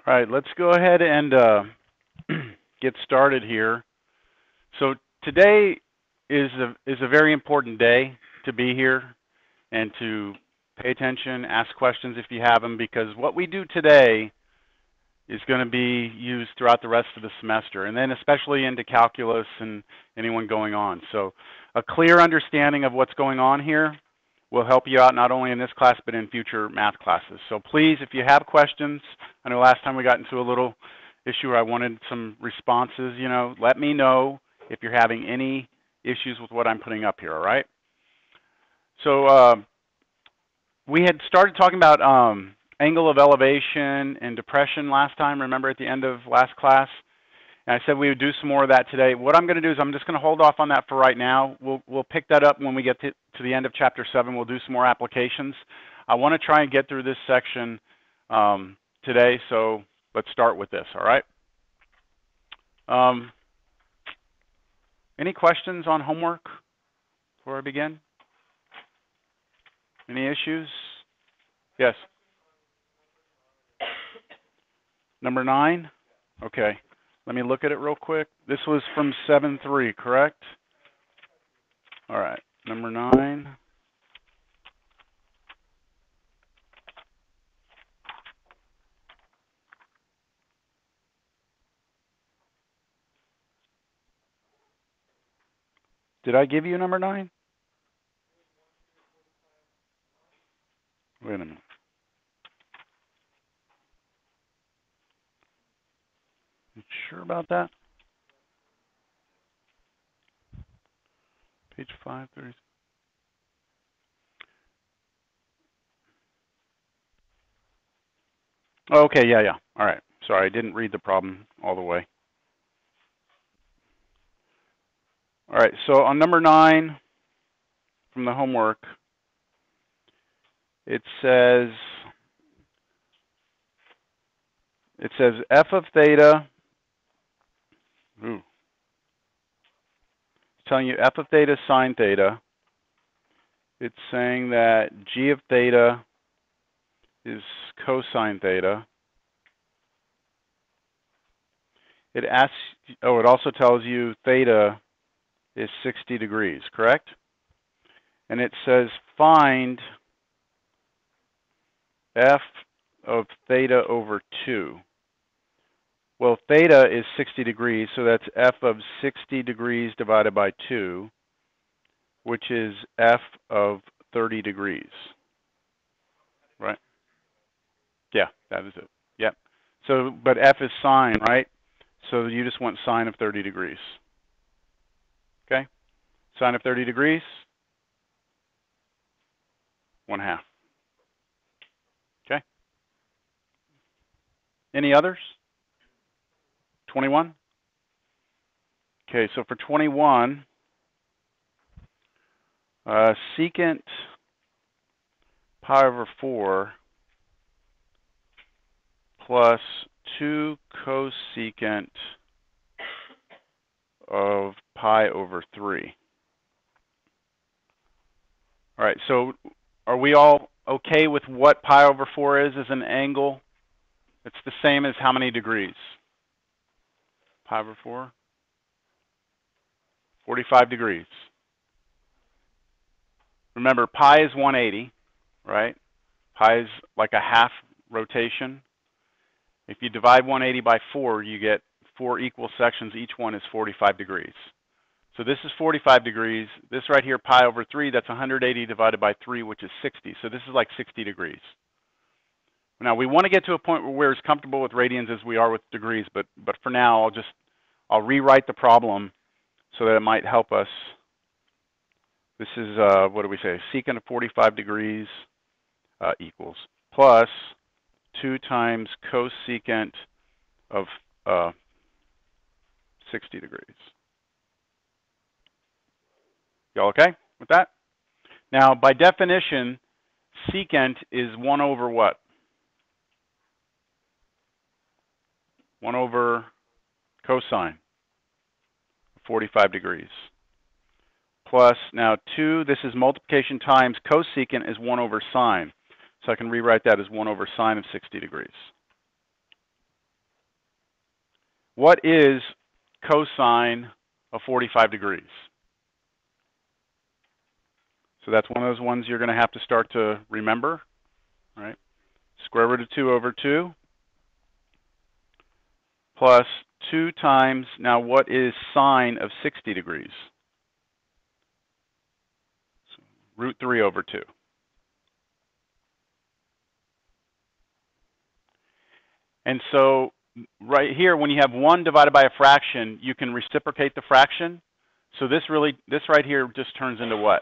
All right, let's go ahead and get started here. So today is a very important day to be here and to pay attention, ask questions if you have them, because what we do today is going to be used throughout the rest of the semester, and then especially into calculus and anyone going on. So a clear understanding of what's going on here will help you out not only in this class but in future math classes. So please, if you have questions, I know last time we got into a little issue where I wanted some responses, let me know if you're having any issues with what I'm putting up here, all right? So we had started talking about angle of elevation and depression last time, remember at the end of last class? And I said we would do some more of that today. What I'm going to do is I'm just going to hold off on that for right now. We'll pick that up when we get to the end of Chapter 7. We'll do some more applications. I want to try and get through this section today, so let's start with this, all right? Any questions on homework before I begin? Any issues? Yes. Number 9? Okay. Let me look at it real quick. This was from 7.3, correct? All right. Number 9. Did I give you number 9? Wait a minute. You sure about that? Page 530. Okay, yeah. All right. Sorry, I didn't read the problem all the way. All right, so on number 9 from the homework, it says f of theta, it's telling you f of theta sine theta. It's saying that g of theta is cosine theta. It also tells you theta is 60 degrees, correct? And it says find f of theta over 2. Well, theta is 60 degrees, so that's f of 60 degrees divided by 2, which is f of 30 degrees. Right? Yeah, that is it. Yep. So, but f is sine, right? So you just want sine of 30 degrees. Okay? Sine of 30 degrees, 1/2. Okay? Any others? 21? Okay, so for 21, secant pi over 4 plus 2 cosecant of pi over 3. All right, so are we all okay with what pi over 4 is as an angle? It's the same as how many degrees? Pi over 4? 45 degrees. Remember, pi is 180, right? Pi is like a half rotation. If you divide 180 by 4, you get 4 equal sections. Each one is 45 degrees. So this is 45 degrees. This right here, pi over 3, that's 180 divided by 3, which is 60. So this is like 60 degrees. Now, we want to get to a point where we're as comfortable with radians as we are with degrees, but for now, I'll rewrite the problem so that it might help us. This is, what do we say? Secant of 45 degrees equals plus 2 times cosecant of 60 degrees. Y'all okay with that? Now, by definition, secant is 1 over what? 1 over cosine, 45 degrees. Plus, now 2, this is multiplication times cosecant is 1 over sine. So I can rewrite that as 1 over sine of 60 degrees. what is cosine of 45 degrees? So that's one of those ones you're going to have to start to remember, right? Square root of 2 over 2 plus 2 times, now what is sine of 60 degrees? So root 3 over 2. And so right here, when you have 1 divided by a fraction, you can reciprocate the fraction. So this right here just turns into what?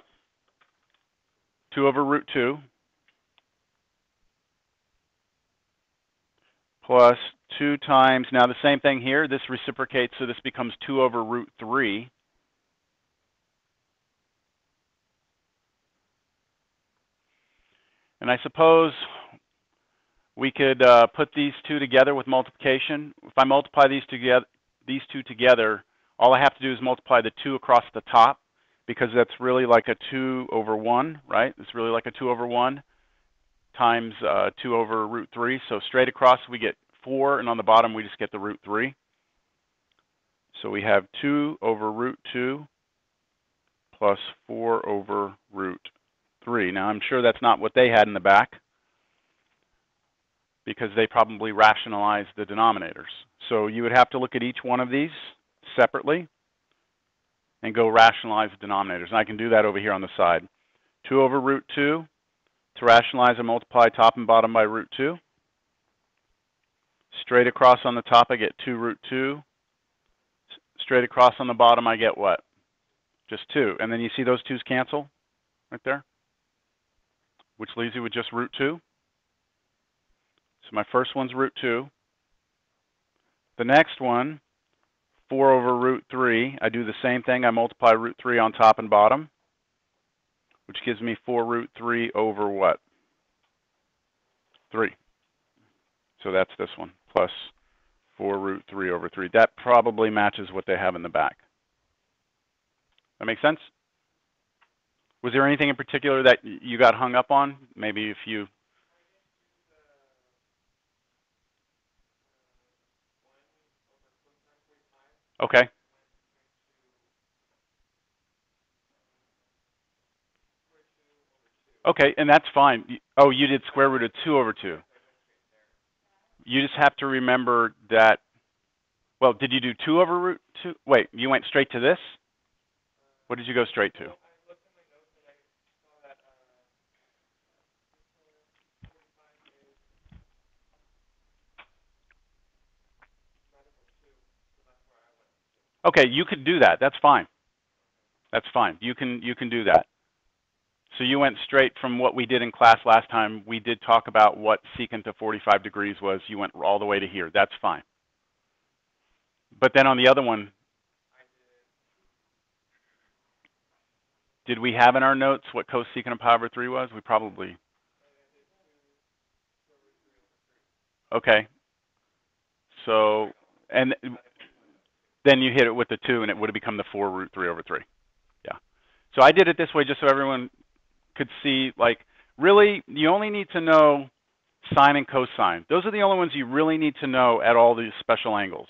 2 over root 2 plus 2 times, now the same thing here, this reciprocates, so this becomes 2 over root 3. And I suppose we could put these two together with multiplication. If I multiply these two together, all I have to do is multiply the 2 across the top, because that's really like a 2 over 1, right? It's really like a 2 over 1 times 2 over root 3. So straight across we get 4, and on the bottom we just get the root 3. So we have 2 over root 2 plus 4 over root 3. Now I'm sure that's not what they had in the back, because they probably rationalized the denominators. So you would have to look at each one of these separately and go rationalize the denominators. And I can do that over here on the side. 2 over root 2, to rationalize and multiply top and bottom by root 2. Straight across on the top I get 2 root 2. Straight across on the bottom I get what? Just 2. And then you see those 2's cancel right there, which leaves you with just root 2. So my first one's root 2. The next one, 4 over root 3, I do the same thing. I multiply root 3 on top and bottom, which gives me 4 root 3 over what? 3. So that's this one, plus 4 root 3 over 3. That probably matches what they have in the back. That make sense? Was there anything in particular that you got hung up on? Maybe if you... Okay. Okay, and that's fine. Oh, you did square root of 2 over 2. You just have to remember that, well, did you do 2 over root 2? Wait, you went straight to this? What did you go straight to? Okay, you could do that. That's fine. That's fine. You can do that. So you went straight from what we did in class last time. We did talk about what secant of 45 degrees was. You went all the way to here. That's fine. But then on the other one, did we have in our notes what cosecant of pi over 3 was? We probably... Okay. So, and then you hit it with the 2, and it would have become the 4 root 3 over 3. Yeah. So I did it this way just so everyone could see, like, really, you only need to know sine and cosine. Those are the only ones you really need to know at all these special angles.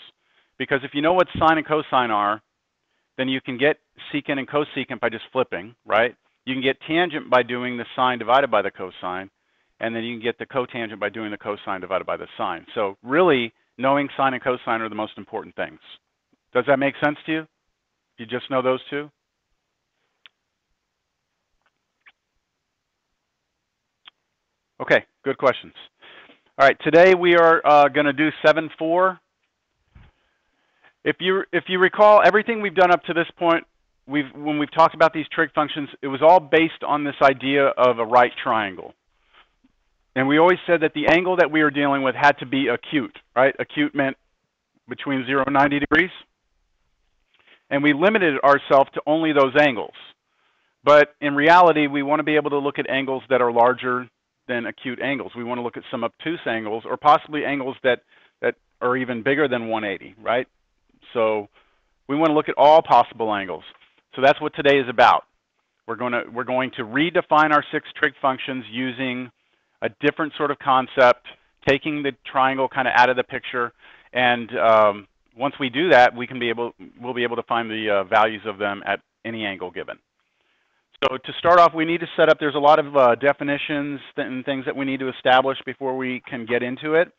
Because if you know what sine and cosine are, then you can get secant and cosecant by just flipping, right? You can get tangent by doing the sine divided by the cosine, and then you can get the cotangent by doing the cosine divided by the sine. So really, knowing sine and cosine are the most important things. Does that make sense to you? You just know those two? Okay, good questions. All right, today we are going to do 7-4. If you recall, everything we've done up to this point, when we've talked about these trig functions, it was all based on this idea of a right triangle. And we always said that the angle that we were dealing with had to be acute, right? Acute meant between 0 and 90 degrees. And we limited ourselves to only those angles. But in reality, we want to be able to look at angles that are larger than acute angles. We want to look at some obtuse angles, or possibly angles that are even bigger than 180, right? So we want to look at all possible angles. So that's what today is about. We're going to redefine our 6 trig functions using a different sort of concept, taking the triangle kind of out of the picture, and once we do that, we'll be able to find the values of them at any angle given. So to start off, we need to set up, there's a lot of definitions and things that we need to establish before we can get into it.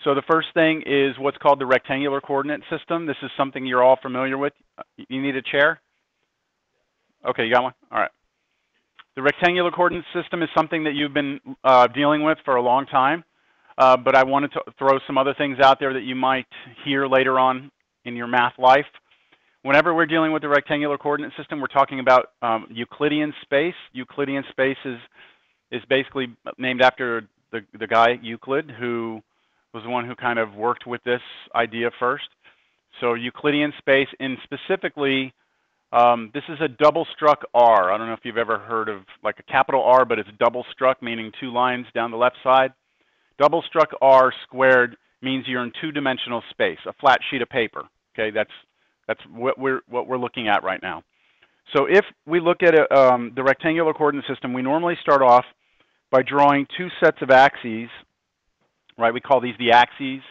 So the first thing is what's called the rectangular coordinate system. This is something you're all familiar with. You need a chair? Okay, you got one? All right. The rectangular coordinate system is something that you've been dealing with for a long time, but I wanted to throw some other things out there that you might hear later on in your math life. Whenever we're dealing with the rectangular coordinate system, we're talking about Euclidean space. Euclidean space is basically named after the guy Euclid, who was the one who kind of worked with this idea first. So Euclidean space, and specifically, this is a double struck R. I don't know if you've ever heard of like a capital R, but it's double struck, meaning two lines down the left side. Double struck R squared means you're in two-dimensional space, a flat sheet of paper. Okay, that's what we're looking at right now. So if we look at the rectangular coordinate system, we normally start off by drawing two sets of axes. Right, we call these the axes.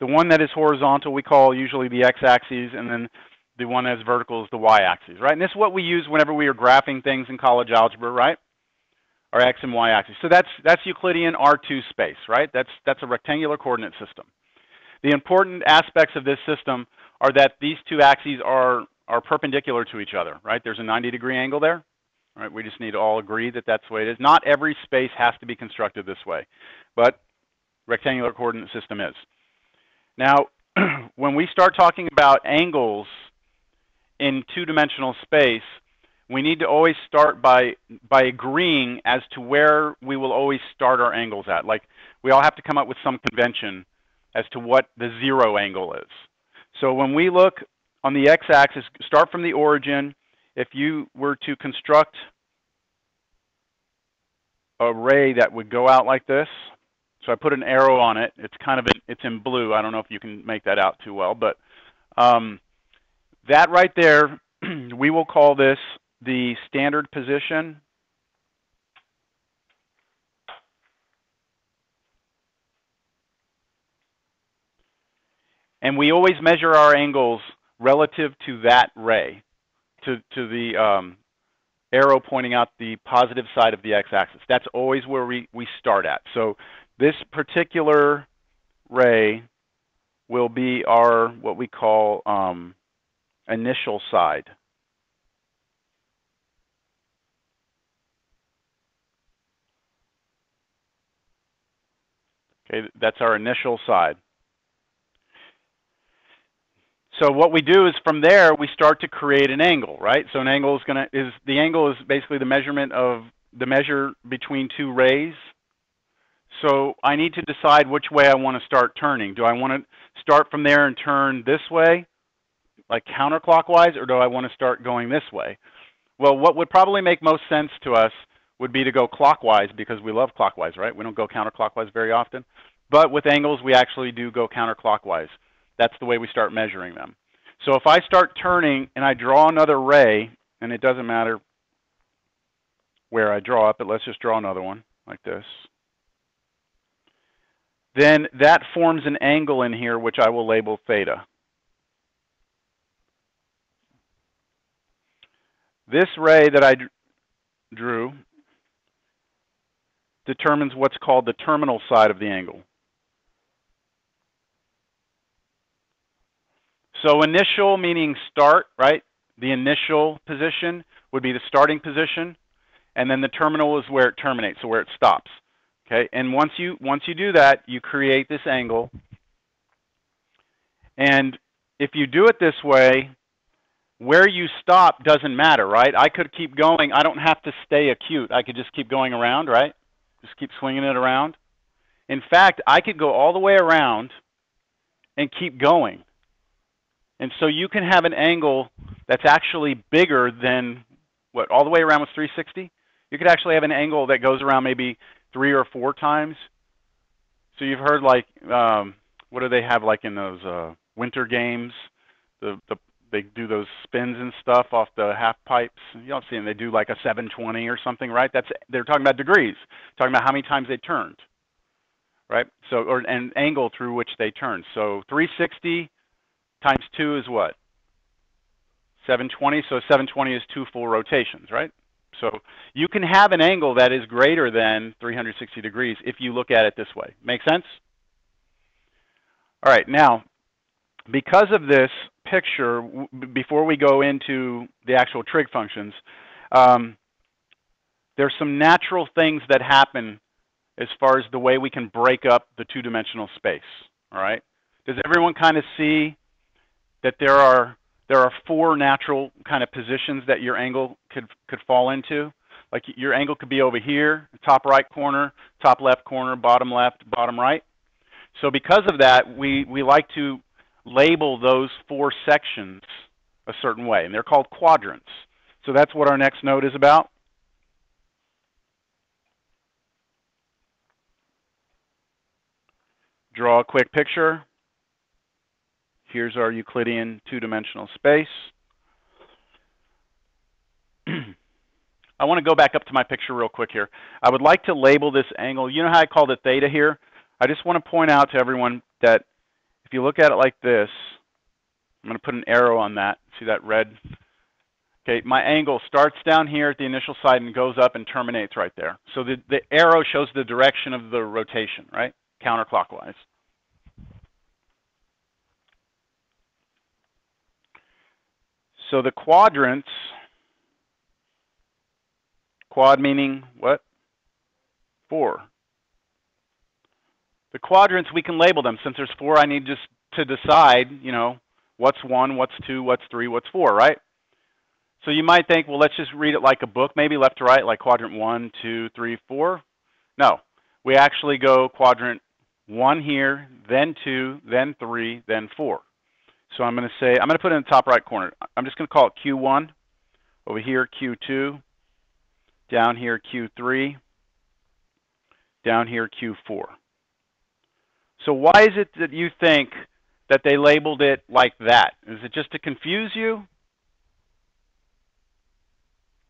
The one that is horizontal we call usually the x-axis, and then the one that's vertical is the y-axis, right? And this is what we use whenever we are graphing things in college algebra, right? Our x and y-axis. So that's Euclidean R2 space, right? That's a rectangular coordinate system. The important aspects of this system are that these two axes are perpendicular to each other, right? There's a 90-degree angle there, right? We just need to all agree that that's the way it is. Not every space has to be constructed this way, but rectangular coordinate system is. Now, when we start talking about angles in two-dimensional space, we need to always start by agreeing as to where we will always start our angles at. Like, we all have to come up with some convention as to what the zero angle is. So when we look on the x-axis, start from the origin. If you were to construct a ray that would go out like this, so I put an arrow on it. It's kind of it's in blue. I don't know if you can make that out too well, but that right there, we will call this the standard position. And we always measure our angles relative to that ray, to the arrow pointing out the positive side of the x-axis. That's always where we start at. So this particular ray will be our, what we call initial side. Okay, that's our initial side. So what we do is from there we start to create an angle, right? So an angle the angle is basically the measure between two rays. So I need to decide which way I want to start turning. Do I want to start from there and turn this way, like counterclockwise, or do I want to start going this way? Well, what would probably make most sense to us would be to go clockwise, because we love clockwise, right? We don't go counterclockwise very often. But with angles, we actually do go counterclockwise. That's the way we start measuring them. So if I start turning and I draw another ray, and it doesn't matter where I draw it, but let's just draw another one like this. Then that forms an angle in here, which I will label theta. This ray that I drew determines what's called the terminal side of the angle. So initial meaning start, right? The initial position would be the starting position, and then the terminal is where it terminates, so where it stops. Okay, and once you do that, you create this angle. And if you do it this way, where you stop doesn't matter, right? I could keep going. I don't have to stay acute. I could just keep going around, right? Just keep swinging it around. In fact, I could go all the way around and keep going. And so you can have an angle that's actually bigger than, what, all the way around was 360? You could actually have an angle that goes around maybe 3 or 4 times. So you've heard, like, what do they have like in those winter games? They do those spins and stuff off the half pipes. You don't see them. They do like a 720 or something, right? They're talking about degrees, talking about how many times they turned, right? So, or an angle through which they turned. So 360 times 2 is what? 720. So 720 is 2 full rotations, right? So you can have an angle that is greater than 360 degrees if you look at it this way. Make sense? All right, now, because of this picture, before we go into the actual trig functions, there's some natural things that happen as far as the way we can break up the two-dimensional space, all right? Does everyone kind of see that there are 4 natural kind of positions that your angle could fall into? Like your angle could be over here, top right corner, top left corner, bottom left, bottom right. So because of that, we like to label those 4 sections a certain way, and they're called quadrants. So that's what our next note is about. Draw a quick picture. Here's our Euclidean two-dimensional space. I want to go back up to my picture real quick here. I would like to label this angle. You know how I called it theta here? I just want to point out to everyone that if you look at it like this, I'm going to put an arrow on that. See that red? Okay, my angle starts down here at the initial side and goes up and terminates right there. So the arrow shows the direction of the rotation, right? Counterclockwise. So the quadrants, quad meaning what? 4. The quadrants, we can label them. Since there's 4, I need just to decide, you know, what's 1, what's 2, what's 3, what's 4, right? So you might think, well, let's just read it like a book, maybe left to right, like quadrant 1, 2, 3, 4. No, we actually go quadrant 1 here, then 2, then 3, then 4. So I'm going to say, I'm going to put it in the top right corner. I'm just going to call it Q1, over here Q2, down here Q3, down here Q4. So why is it that you think that they labeled it like that? Is it just to confuse you?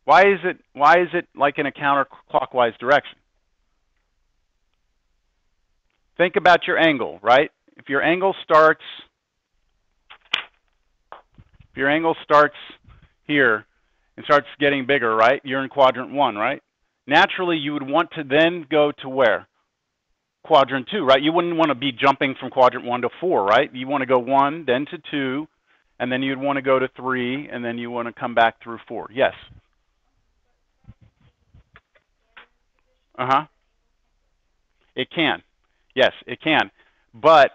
Why is it like in a counterclockwise direction? Think about your angle, right? If your angle starts here and starts getting bigger, right? You're in quadrant 1, right? Naturally, you would want to then go to where? Quadrant 2, right? You wouldn't want to be jumping from quadrant 1 to 4, right? You want to go 1, then to 2, and then you'd want to go to 3, and then you want to come back through 4. Yes? Uh-huh. It can. Yes, it can. But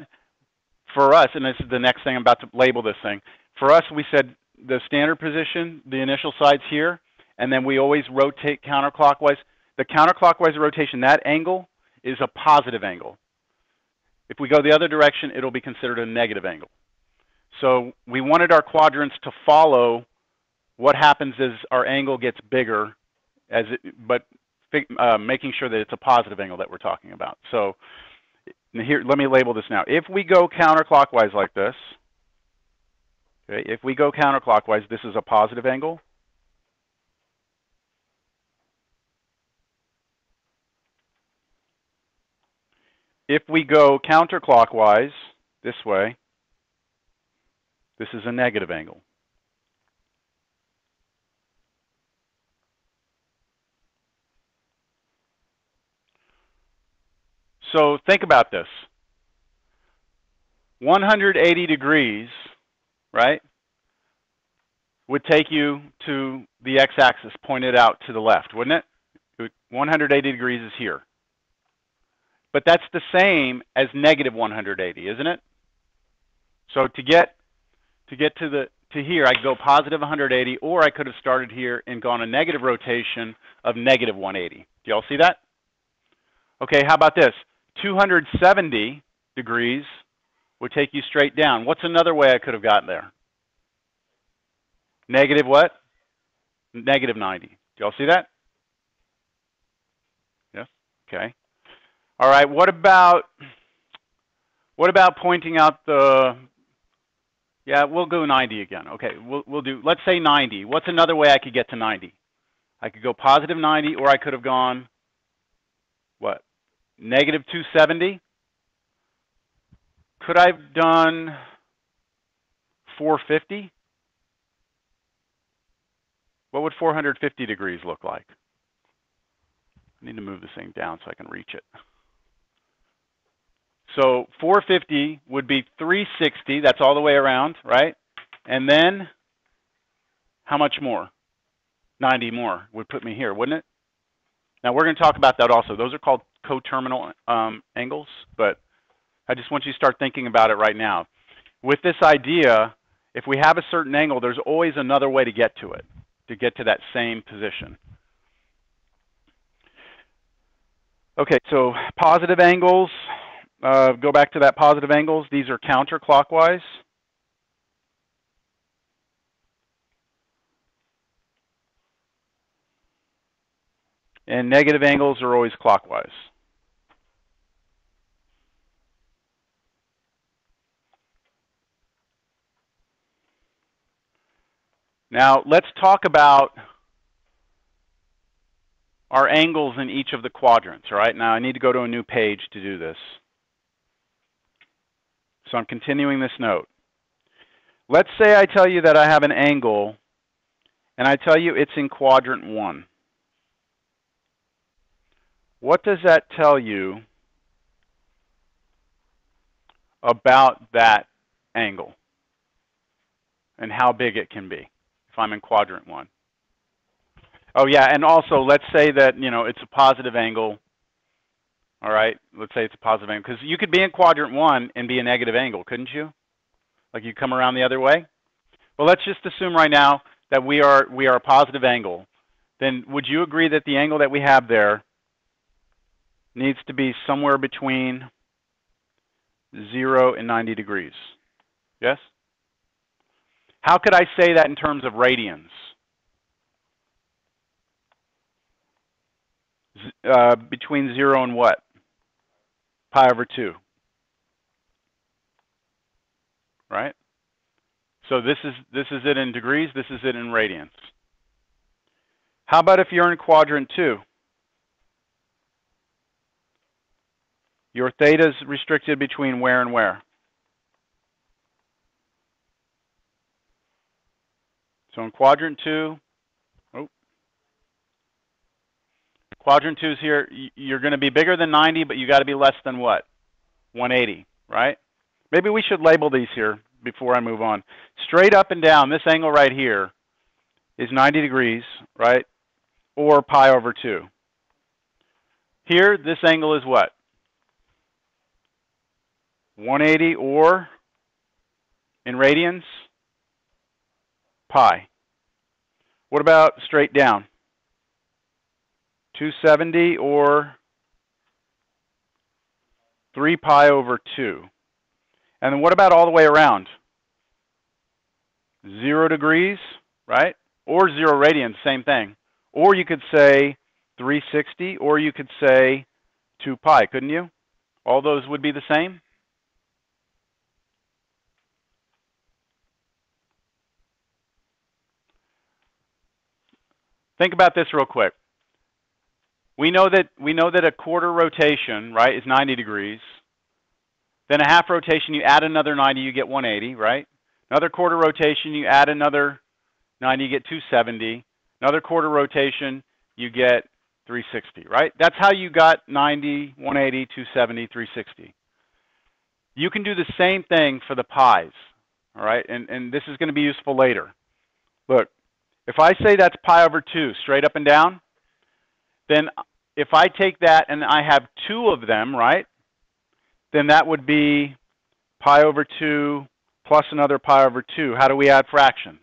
for us, and this is the next thing I'm about to label this thing, for us we said the standard position, the initial side's here, and then we always rotate counterclockwise. The counterclockwise rotation, that angle is a positive angle. If we go the other direction, it'll be considered a negative angle. So we wanted our quadrants to follow what happens as our angle gets bigger, but making sure that it's a positive angle that we're talking about. So here, let me label this now. If we go counterclockwise like this, okay, if we go counterclockwise, this is a positive angle. If we go counterclockwise this way, this is a negative angle. So think about this. 180 degrees, right, would take you to the x-axis pointed out to the left, wouldn't it? 180 degrees is here. But that's the same as negative 180, isn't it? So to get to here, I could go positive 180, or I could have started here and gone a negative rotation of negative 180. Do y'all see that? Okay, how about this? 270 degrees would take you straight down. What's another way I could have gotten there? Negative what? Negative 90. Do y'all see that? Yes? Okay. All right, what about pointing out the, yeah, we'll go 90 again. Okay, we'll do, let's say 90. What's another way I could get to 90? I could go positive 90, or I could have gone, what, negative 270? Could I have done, 450? What would 450 degrees look like? I need to move this thing down so I can reach it. So 450 would be 360. That's all the way around, right? And then how much more? 90 more would put me here, wouldn't it? Now, we're going to talk about that also. Those are called coterminal angles, but I just want you to start thinking about it right now. With this idea, if we have a certain angle, there's always another way to get to it, to get to that same position. Okay, so positive angles, go back to that positive angles. These are counterclockwise. And negative angles are always clockwise. Now, let's talk about our angles in each of the quadrants, all right? Now, I need to go to a new page to do this. So I'm continuing this note. Let's say I tell you that I have an angle, and I tell you it's in quadrant 1. What does that tell you about that angle and how big it can be if I'm in quadrant 1? Oh, yeah, and also let's say that, you know, it's a positive angle. All right, let's say it's a positive angle. Because you could be in quadrant 1 and be a negative angle, couldn't you? Like you come around the other way? Well, let's just assume right now that we are a positive angle. Then would you agree that the angle that we have there needs to be somewhere between 0 and 90 degrees? Yes? How could I say that in terms of radians? Between 0 and what? Pi over 2. Right? So this is it in degrees, this is it in radians. How about if you're in quadrant 2? Your theta is restricted between where and where? So in quadrant 2, quadrant 2 is here. You're going to be bigger than 90, but you got to be less than what? 180, right? Maybe we should label these here before I move on. Straight up and down, this angle right here is 90 degrees, right? Or pi over 2. Here, this angle is what? 180 or, in radians, pi. What about straight down? 270 or 3 pi over 2. And then what about all the way around? 0 degrees, right? Or 0 radians, same thing. Or you could say 360, or you could say 2 pi, couldn't you? All those would be the same? Think about this real quick. We know that a quarter rotation, right, is 90 degrees. Then a half rotation, you add another 90, you get 180, right? Another quarter rotation, you add another 90, you get 270. Another quarter rotation, you get 360, right? That's how you got 90, 180, 270, 360. You can do the same thing for the pi's, all right? And this is going to be useful later. Look, if I say that's pi over 2, straight up and down, then if I take that and I have 2 of them, right, then that would be pi over 2 plus another pi over 2. How do we add fractions?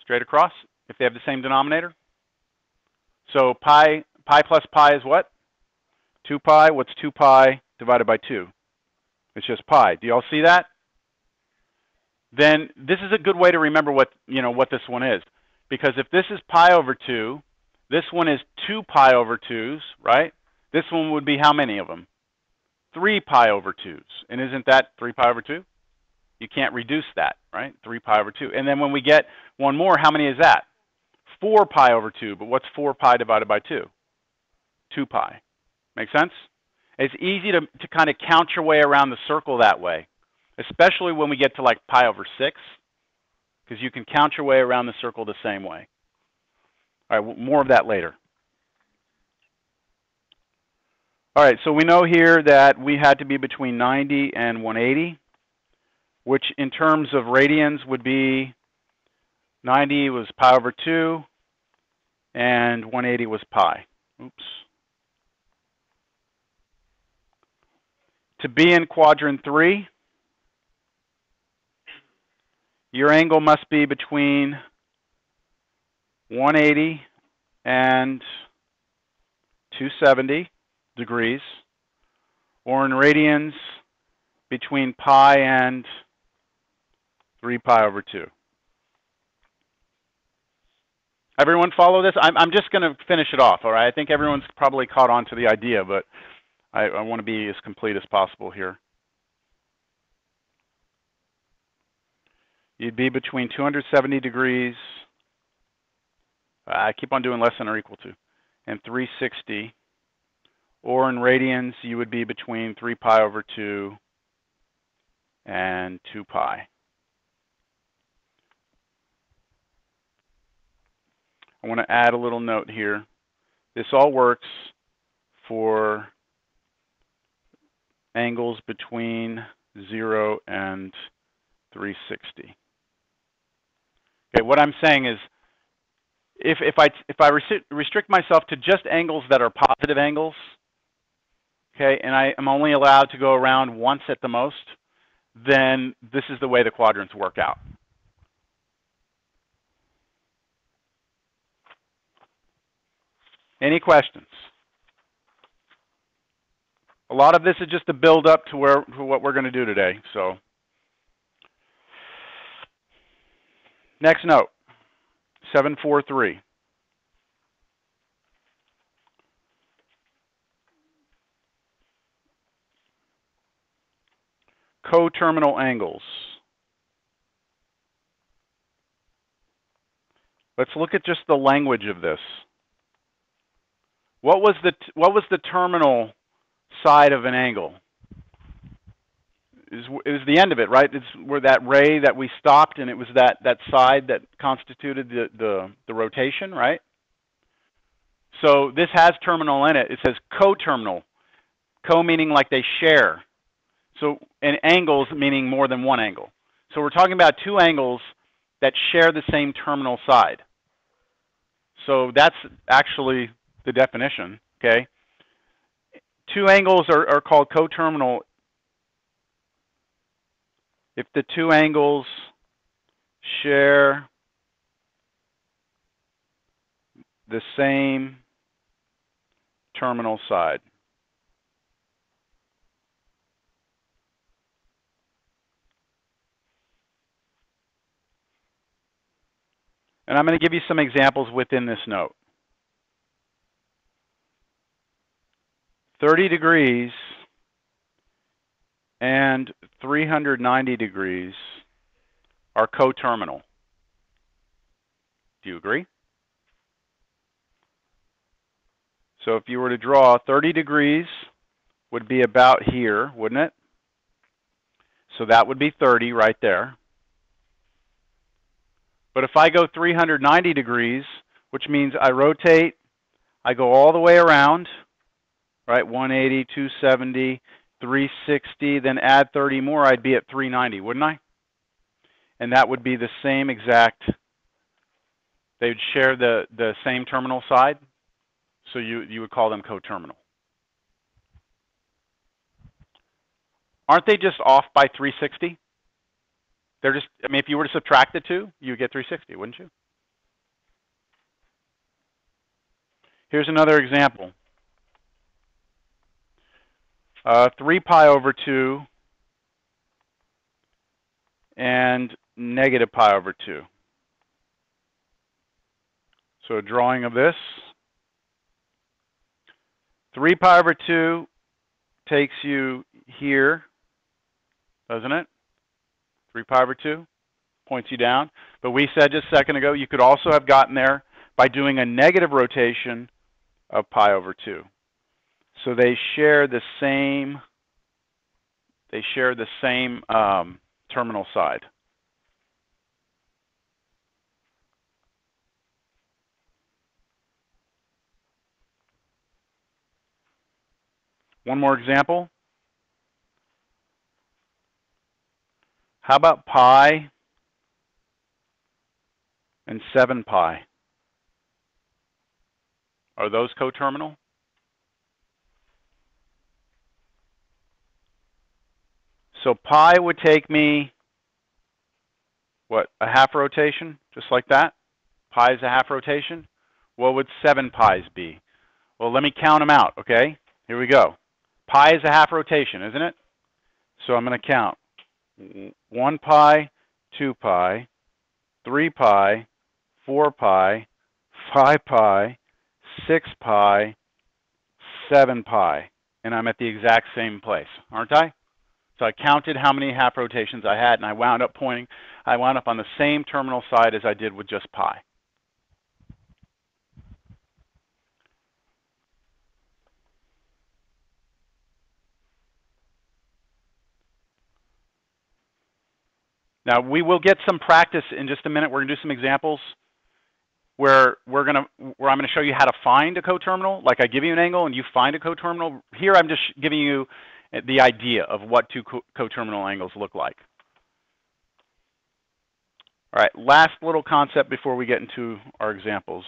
Straight across, if they have the same denominator. So pi plus pi is what? 2 pi. What's 2 pi divided by 2? It's just pi. Do you all see that? Then this is a good way to remember what this one is. Because if this is pi over 2, this one is 2 pi over 2s, right? This one would be how many of them? 3 pi over 2s. And isn't that 3 pi over 2? You can't reduce that, right? 3 pi over 2. And then when we get one more, how many is that? 4 pi over 2. But what's 4 pi divided by 2? 2 pi. Make sense? It's easy to kind of count your way around the circle that way. especially when we get to like pi over 6, because you can count your way around the circle the same way. All right, more of that later. All right, so we know here that we had to be between 90 and 180, which in terms of radians would be 90 was pi over 2, and 180 was pi. Oops. To be in quadrant 3, your angle must be between 180 and 270 degrees, or in radians between pi and 3 pi over 2. Everyone follow this? I'm just going to finish it off, all right? I think everyone's probably caught on to the idea, but I want to be as complete as possible here. You'd be between 270 degrees, I keep on doing less than or equal to, and 360. Or in radians, you would be between 3 pi over 2 and 2 pi. I want to add a little note here. This all works for angles between 0 and 360. Okay, what I'm saying is, if I restrict myself to just angles that are positive angles, okay, and I am only allowed to go around once at the most, then this is the way the quadrants work out. Any questions? A lot of this is just a build up to what we're going to do today. So, next note, 743. Coterminal angles. Let's look at just the language of this. What was the terminal side of an angle? It was the end of it, right? It's where that ray that we stopped, and it was that side that constituted the rotation, right? So this has terminal in it. It says coterminal. Co meaning like they share. So, and angles meaning more than one angle. So we're talking about two angles that share the same terminal side. So that's actually the definition, okay? Two angles are called coterminal if the two angles share the same terminal side. And I'm going to give you some examples within this note. 30 degrees and 390 degrees are coterminal. Do you agree? So if you were to draw 30 degrees would be about here, wouldn't it? So that would be 30 right there. But if I go 390 degrees, which means I rotate, I go all the way around, right? 180, 270, 360, then add 30 more, I'd be at 390, wouldn't I? And that would be the same exact, they would share the same terminal side, so you would call them coterminal. Aren't they just off by 360? They're just, I mean, if you were to subtract the two, you would get 360, wouldn't you? Here's another example. 3 pi over 2 and negative pi over 2. So a drawing of this. 3 pi over 2 takes you here, doesn't it? 3 pi over 2 points you down. But we said just a second ago, you could also have gotten there by doing a negative rotation of pi over 2. So they share the same they share the same terminal side. One more example. How about pi and 7 pi? Are those coterminal? So pi would take me, what, a half rotation, just like that? Pi is a half rotation. What would 7 pi's be? Well, let me count them out, okay? Here we go. Pi is a half rotation, isn't it? So I'm going to count 1 pi, 2 pi, 3 pi, 4 pi, 5 pi, 6 pi, 7 pi. And I'm at the exact same place, aren't I? So I counted how many half rotations I had, and I wound up on the same terminal side as I did with just pi. Now, we will get some practice in just a minute. We're going to do some examples where I'm going to show you how to find a coterminal. Like I give you an angle and you find a coterminal. Here I'm just giving you the idea of what two coterminal angles look like. All right, last little concept before we get into our examples.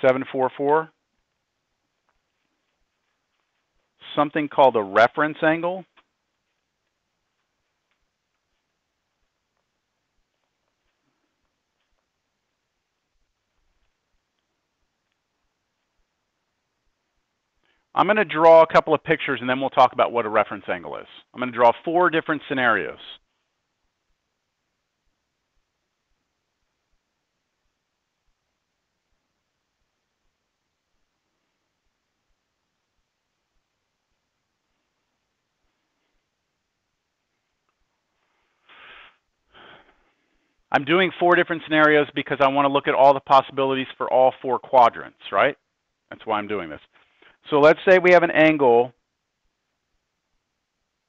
744, something called a reference angle. I'm going to draw a couple of pictures and then we'll talk about what a reference angle is. I'm going to draw 4 different scenarios. I'm doing 4 different scenarios because I want to look at all the possibilities for all 4 quadrants, right? That's why I'm doing this. So let's say we have an angle,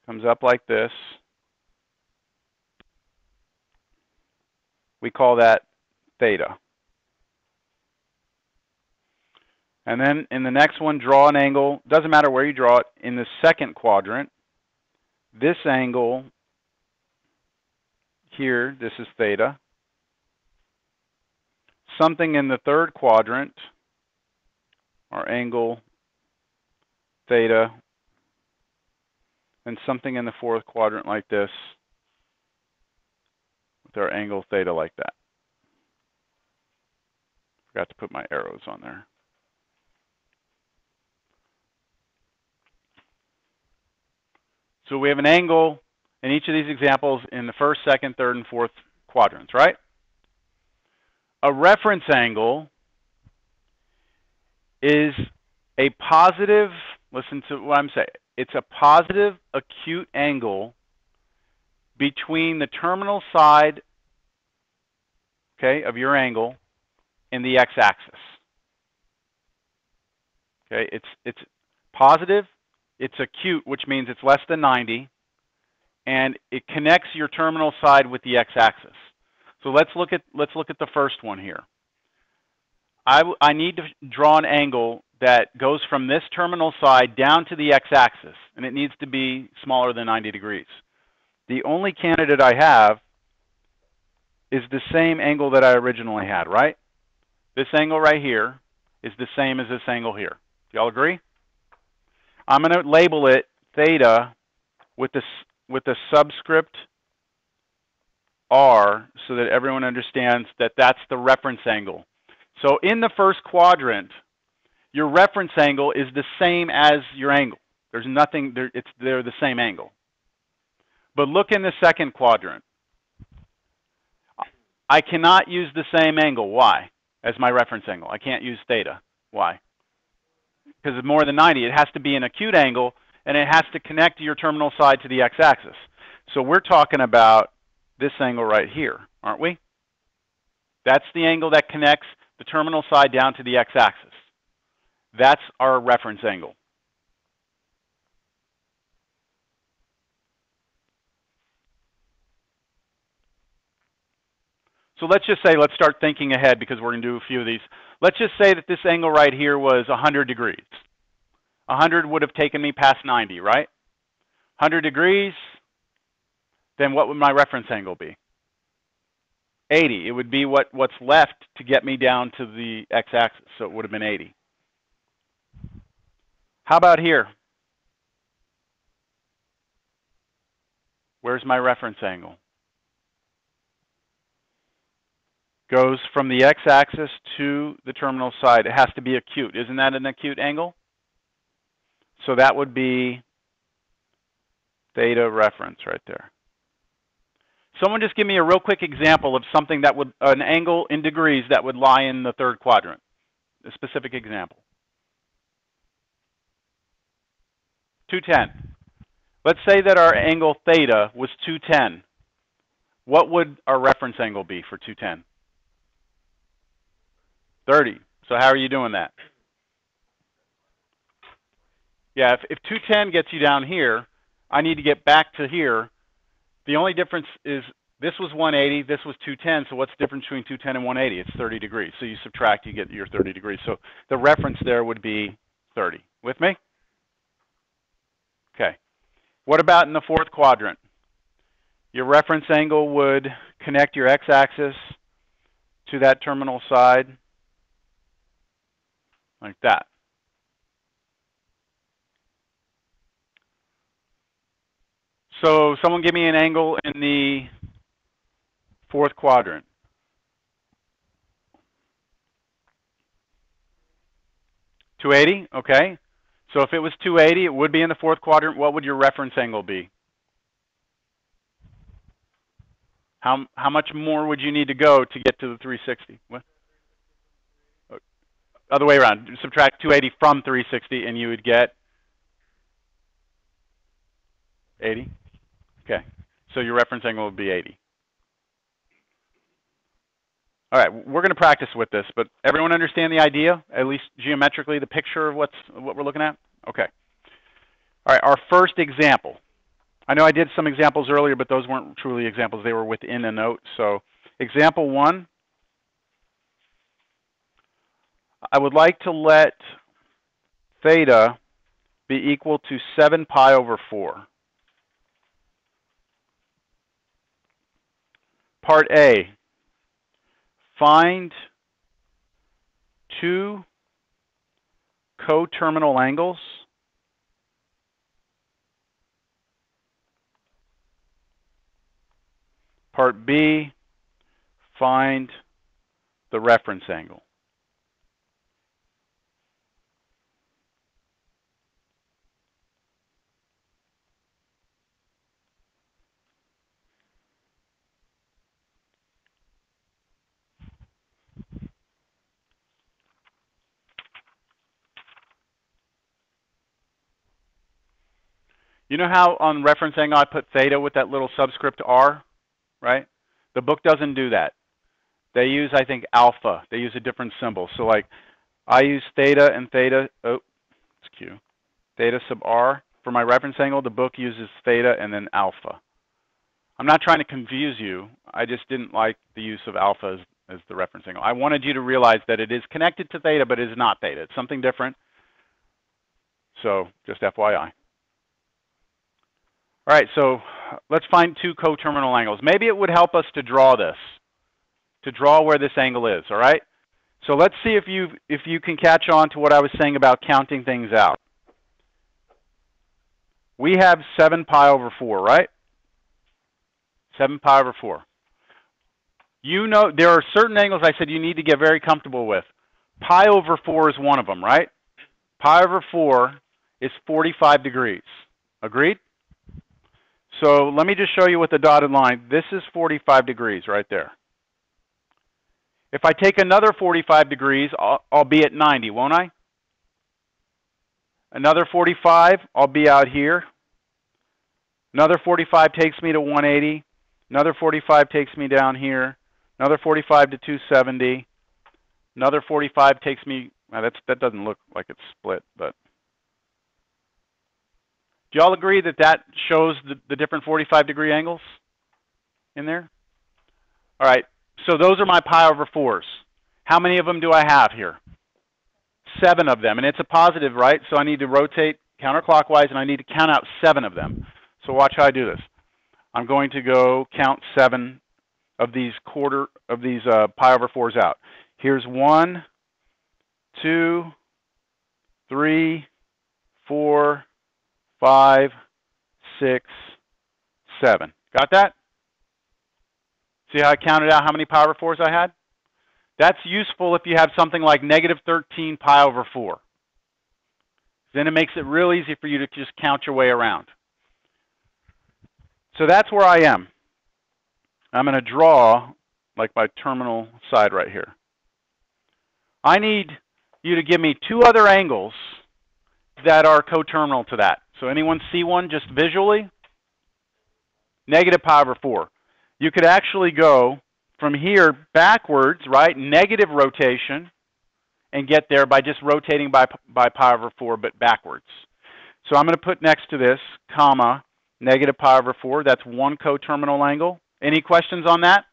comes up like this. We call that theta. And then in the next one, draw an angle. Doesn't matter where you draw it. In the second quadrant, this angle here, this is theta. Something in the third quadrant, our angle theta, and something in the fourth quadrant like this, with our angle theta like that. Forgot to put my arrows on there. So we have an angle in each of these examples in the first, second, third, and fourth quadrants, right? A reference angle is a positive, listen to what I'm saying, it's a positive acute angle between the terminal side, okay, of your angle and the x-axis. Okay, it's positive, it's acute, which means it's less than 90, and it connects your terminal side with the x-axis. So let's look at the first one here. I need to draw an angle that goes from this terminal side down to the x-axis, and it needs to be smaller than 90 degrees. The only candidate I have is the same angle that I originally had, right? This angle right here is the same as this angle here. Do y'all agree? I'm going to label it theta with the subscript r so that everyone understands that that's the reference angle. So in the first quadrant, your reference angle is the same as your angle. There's nothing there, they're the same angle. But look in the second quadrant. I cannot use the same angle. Why? As my reference angle. I can't use theta. Why? Because it's more than 90. It has to be an acute angle, and it has to connect your terminal side to the x-axis. So we're talking about this angle right here, aren't we? That's the angle that connects the terminal side down to the x-axis. That's our reference angle. So let's just say, let's start thinking ahead because we're going to do a few of these. Let's just say that this angle right here was 100 degrees. 100 would have taken me past 90, right? 100 degrees, then what would my reference angle be? 80. It would be what's left to get me down to the x-axis, so it would have been 80. How about here? Where's my reference angle? Goes from the x-axis to the terminal side. It has to be acute. Isn't that an acute angle? So that would be theta reference right there. Someone just give me a real quick example of something that would, an angle in degrees that would lie in the third quadrant. A specific example. 210. Let's say that our angle theta was 210. What would our reference angle be for 210? 30. So how are you doing that? Yeah, if 210 gets you down here, I need to get back to here. The only difference is this was 180, this was 210, so what's the difference between 210 and 180? It's 30 degrees. So you subtract, you get your 30 degrees. So the reference there would be 30. With me? Okay. What about in the fourth quadrant? Your reference angle would connect your x-axis to that terminal side like that. So someone give me an angle in the fourth quadrant. $280, okay. So if it was 280, it would be in the fourth quadrant. What would your reference angle be? How much more would you need to go to get to the 360? What? Other way around. Subtract 280 from 360 and you would get 80. Okay. So your reference angle would be 80. All right, we're going to practice with this, but everyone understand the idea, at least geometrically, the picture of what we're looking at? Okay. All right, our first example. I know I did some examples earlier, but those weren't truly examples. They were within a note. So example 1, I would like to let theta be equal to 7 pi over 4. Part A, find two coterminal angles Part B, find the reference angle. You know how on reference angle I put theta with that little subscript r, right? The book doesn't do that. They use, I think, alpha. They use a different symbol. So like, I use theta and theta, oh, it's Q. Theta sub r for my reference angle. The book uses theta and then alpha. I'm not trying to confuse you. I just didn't like the use of alpha as the reference angle. I wanted you to realize that it is connected to theta, but it is not theta. It's something different. So just FYI. All right, so let's find two coterminal angles. Maybe it would help us to draw this, to draw where this angle is, all right? So let's see if you can catch on to what I was saying about counting things out. We have 7 pi over 4, right? 7 pi over 4. You know, there are certain angles I said you need to get very comfortable with. Pi over 4 is one of them, right? Pi over 4 is 45 degrees. Agreed? So let me just show you with the dotted line. This is 45 degrees right there. If I take another 45 degrees, I'll be at 90, won't I? Another 45, I'll be out here. Another 45 takes me to 180. Another 45 takes me down here. Another 45 to 270. Another 45 takes me, well, that doesn't look like it's split, but. Do y'all agree that that shows the different 45 degree angles in there? All right, So those are my pi over 4s. How many of them do I have here? 7 of them, and it's a positive, right? So I need to rotate counterclockwise, and I need to count out 7 of them. So watch how I do this. I'm going to go count 7 of these pi over 4s out. Here's 1, 2, 3, 4, 5, 6, 7. Got that? See how I counted out how many pi over 4s I had? That's useful if you have something like negative 13 pi over 4. Then it makes it real easy for you to just count your way around. So that's where I am. I'm going to draw like my terminal side right here. I need you to give me 2 other angles that are coterminal to that. So anyone see one just visually? Negative pi over 4. You could actually go from here backwards, right? Negative rotation, and get there by just rotating by pi over 4, but backwards. So I'm going to put next to this, comma, negative pi over 4. That's one coterminal angle. Any questions on that?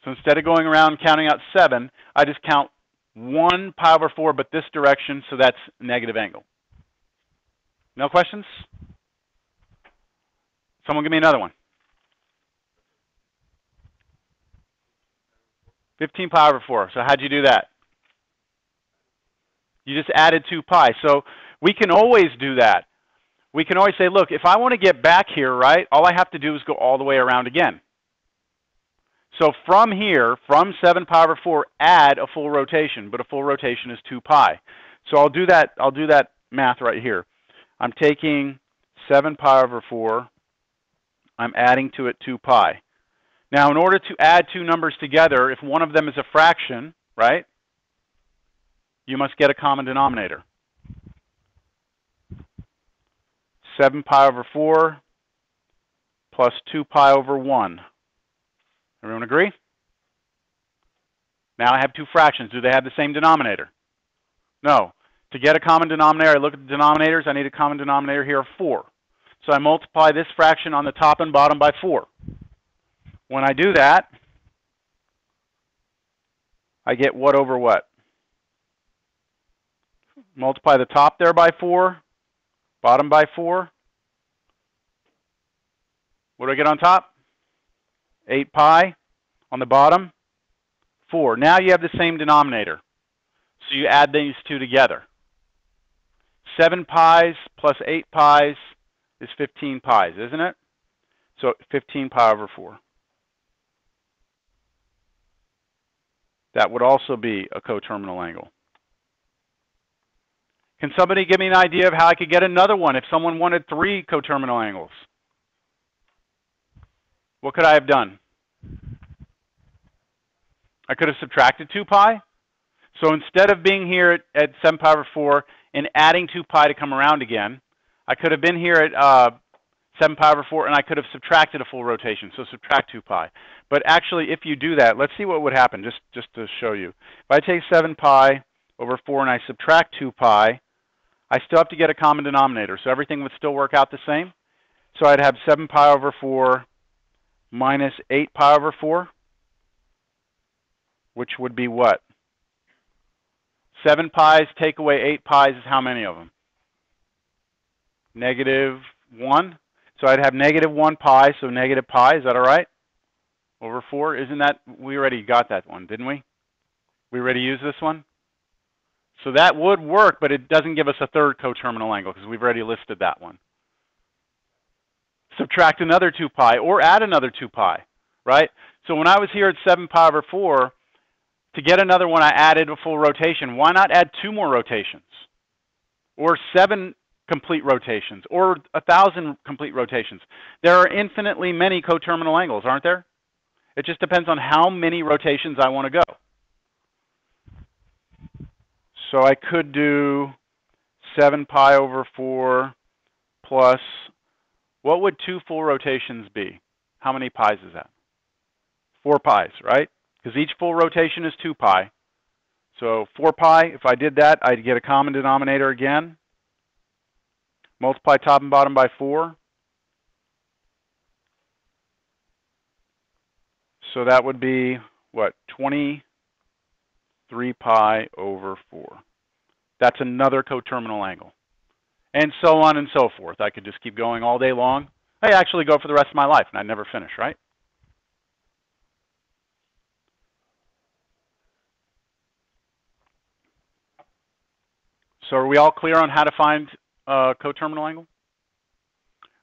So instead of going around counting out 7, I just count 1 pi over 4, but this direction, so that's negative angle. No questions? Someone give me another one. 15 pi over 4. So how'd you do that? You just added 2 pi. So we can always do that. We can always say, look, if I want to get back here, right, all I have to do is go all the way around again. So from here, from 7 pi over 4, add a full rotation, but a full rotation is 2 pi. So I'll do that math right here. I'm taking 7 pi over 4, I'm adding to it 2 pi. Now, in order to add 2 numbers together, if one of them is a fraction, right, you must get a common denominator. 7 pi over 4 plus 2 pi over 1. Everyone agree? Now I have 2 fractions. Do they have the same denominator? No. To get a common denominator, I look at the denominators. I need a common denominator here of 4. So I multiply this fraction on the top and bottom by 4. When I do that, I get what over what? Multiply the top there by 4, bottom by 4. What do I get on top? 8 pi. On the bottom, 4. Now you have the same denominator. So you add these 2 together. 7 pi's plus 8 pi's is 15 pi's, isn't it? So 15 pi over 4. That would also be a coterminal angle. Can somebody give me an idea of how I could get another one if someone wanted 3 coterminal angles? What could I have done? I could have subtracted 2 pi. So instead of being here at 7 pi over 4 and adding 2 pi to come around again, I could have been here at 7 pi over 4 and I could have subtracted a full rotation. So subtract 2 pi. But actually, if you do that, let's see what would happen just to show you. If I take 7 pi over 4 and I subtract 2 pi, I still have to get a common denominator. So everything would still work out the same. So I'd have 7 pi over 4 minus 8 pi over 4, which would be what? 7 pi's take away 8 pi's is how many of them? Negative 1. So I'd have negative 1 pi, so negative pi. Is that all right? Over 4. Isn't that, we already got that one, didn't we? We already used this one? So that would work, but it doesn't give us a third coterminal angle because we've already listed that one. Subtract another 2 pi or add another 2 pi, right? So when I was here at 7 pi over 4, to get another one, I added a full rotation. Why not add 2 more rotations? Or 7 complete rotations? Or 1,000 complete rotations? There are infinitely many coterminal angles, aren't there? It just depends on how many rotations I want to go. So I could do 7 pi over 4 plus, what would 2 full rotations be? How many pi's is that? 4 pi's, right? Because each full rotation is 2 pi. So 4 pi, if I did that, I'd get a common denominator again. Multiply top and bottom by 4. So that would be, what, 23 pi over 4. That's another coterminal angle. And so on and so forth. I could just keep going all day long. I actually go for the rest of my life, and I never finish, right? So are we all clear on how to find a coterminal angle?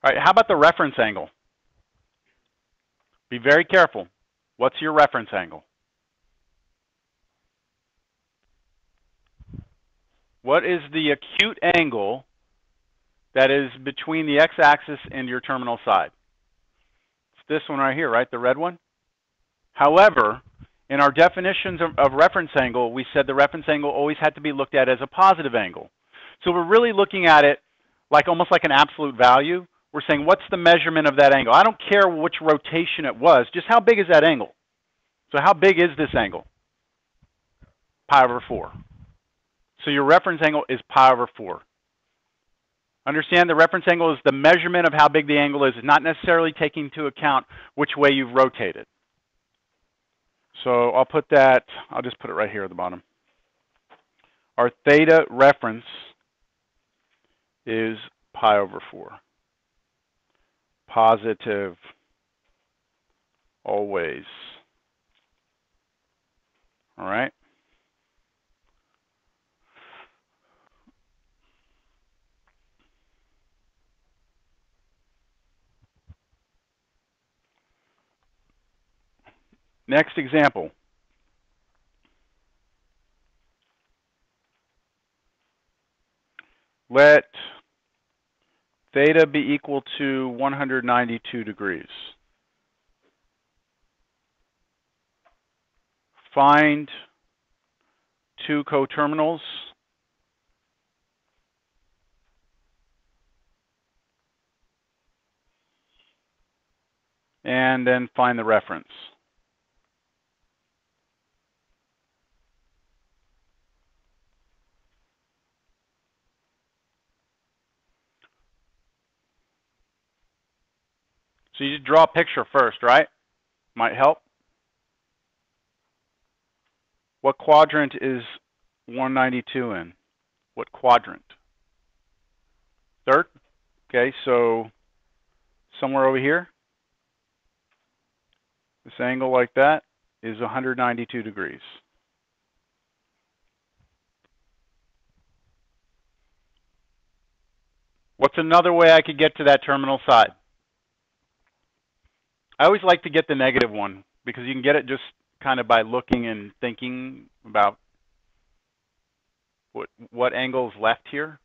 All right, how about the reference angle? Be very careful. What's your reference angle? What is the acute angle that is between the x-axis and your terminal side? It's this one right here, right? The red one? However, in our definitions of reference angle, we said the reference angle always had to be looked at as a positive angle. So we're really looking at it like almost like an absolute value. We're saying, what's the measurement of that angle? I don't care which rotation it was, just how big is that angle? So how big is this angle? Pi over 4. So your reference angle is pi over 4. Understand the reference angle is the measurement of how big the angle is. It's not necessarily taking into account which way you've rotated. So I'll put that, I'll just put it right here at the bottom. Our theta reference is pi over 4. Positive, always. All right? Next example. Let theta be equal to 192 degrees. Find two coterminals and then find the reference. So you draw a picture first, right? Might help. What quadrant is 192 in? What quadrant? Third? Okay, so somewhere over here, this angle like that is 192 degrees. What's another way I could get to that terminal side? I always like to get the negative one because you can get it just kind of by looking and thinking about what angle is left here.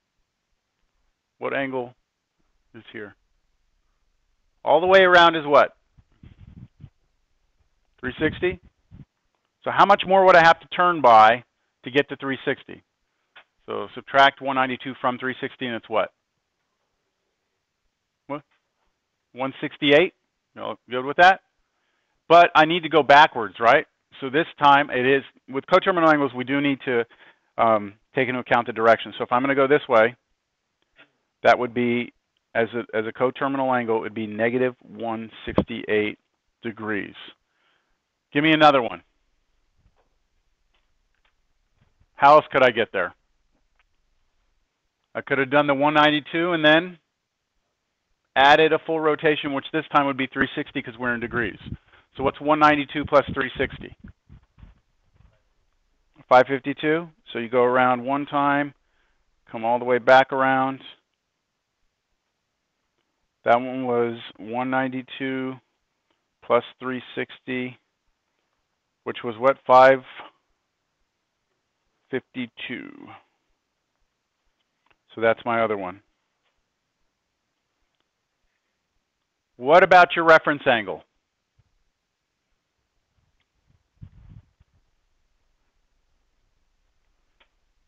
What angle is here? All the way around is what? 360? So how much more would I have to turn by to get to 360? So subtract 192 from 360 and it's what? What? 168? You good with that? But I need to go backwards, right? So this time it is, with coterminal angles, we do need to take into account the direction. So if I'm going to go this way, that would be, as a coterminal angle, it would be negative 168 degrees. Give me another one. How else could I get there? I could have done the 192 and then added a full rotation, which this time would be 360 because we're in degrees. So what's 192 plus 360? 552. So you go around one time, come all the way back around. That one was 192 plus 360, which was what? 552. So that's my other one. What about your reference angle?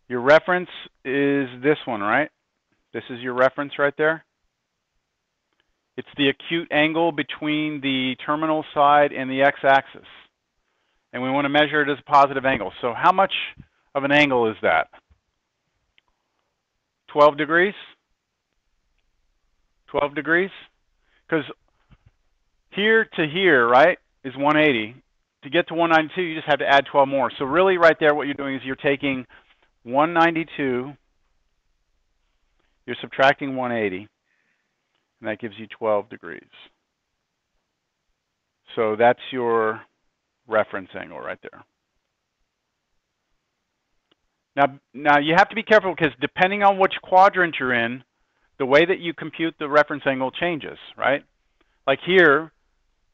Your reference is this one, right? This is your reference right there. It's the acute angle between the terminal side and the x-axis. And we want to measure it as a positive angle. So how much of an angle is that? 12 degrees? 12 degrees? Because here to here, right, is 180. to get to 192, you just have to add 12 more. So really right there what you're doing is you're taking 192, you're subtracting 180, and that gives you 12 degrees. So that's your reference angle right there. Now you have to be careful because depending on which quadrant you're in, the way that you compute the reference angle changes, right? Like here,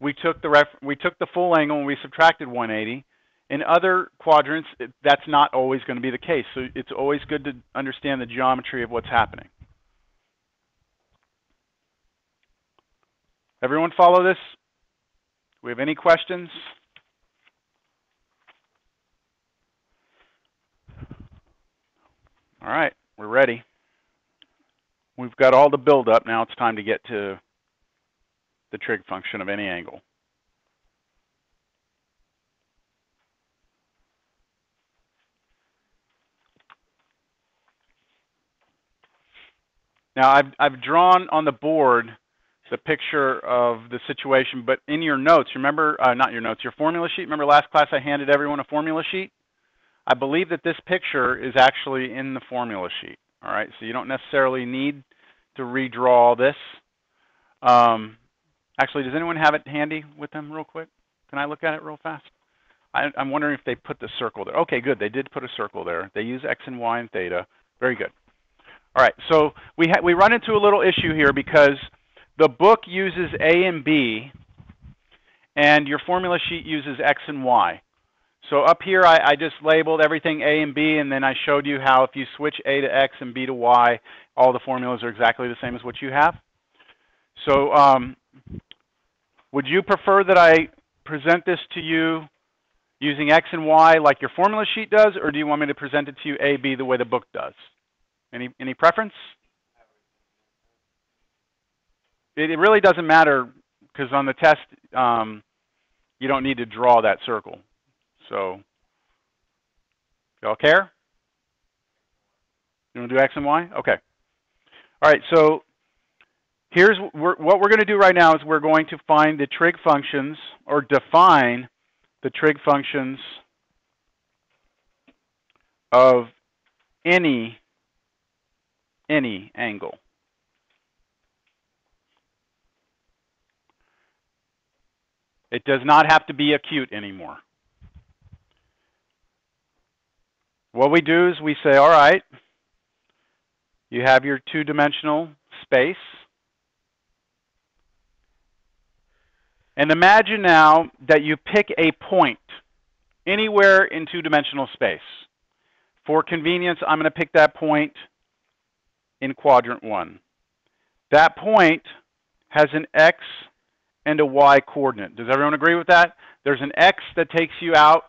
we took the full angle and we subtracted 180. In other quadrants, that's not always going to be the case. So it's always good to understand the geometry of what's happening. Everyone follow this? Do we have any questions? All right, we're ready. We've got all the build-up. Now it's time to get to the trig function of any angle. Now I've drawn on the board the picture of the situation, but in your notes, remember, not your notes, your formula sheet, remember last class I handed everyone a formula sheet? I believe that this picture is actually in the formula sheet, all right? So you don't necessarily need to redraw this. Actually, does anyone have it handy with them real quick? Can I look at it real fast? I'm wondering if they put the circle there. Okay, good, they did put a circle there. They use x and y and theta. Very good. All right, so we run into a little issue here because the book uses A and B, and your formula sheet uses X and Y. So up here, I just labeled everything A and B, and then I showed you how if you switch A to X and B to Y, all the formulas are exactly the same as what you have. So would you prefer that I present this to you using X and Y like your formula sheet does, or do you want me to present it to you A, B the way the book does? Any preference? It really doesn't matter because on the test, you don't need to draw that circle. So, y'all care? You want to do X and Y? Okay. All right, so here's what we're going to do right now is we're going to find the trig functions, or define the trig functions of any angle. It does not have to be acute anymore. What we do is we say, all right, you have your two-dimensional space. And imagine now that you pick a point anywhere in two-dimensional space. For convenience, I'm going to pick that point in quadrant 1. That point has an X and a Y coordinate. Does everyone agree with that? There's an X that takes you out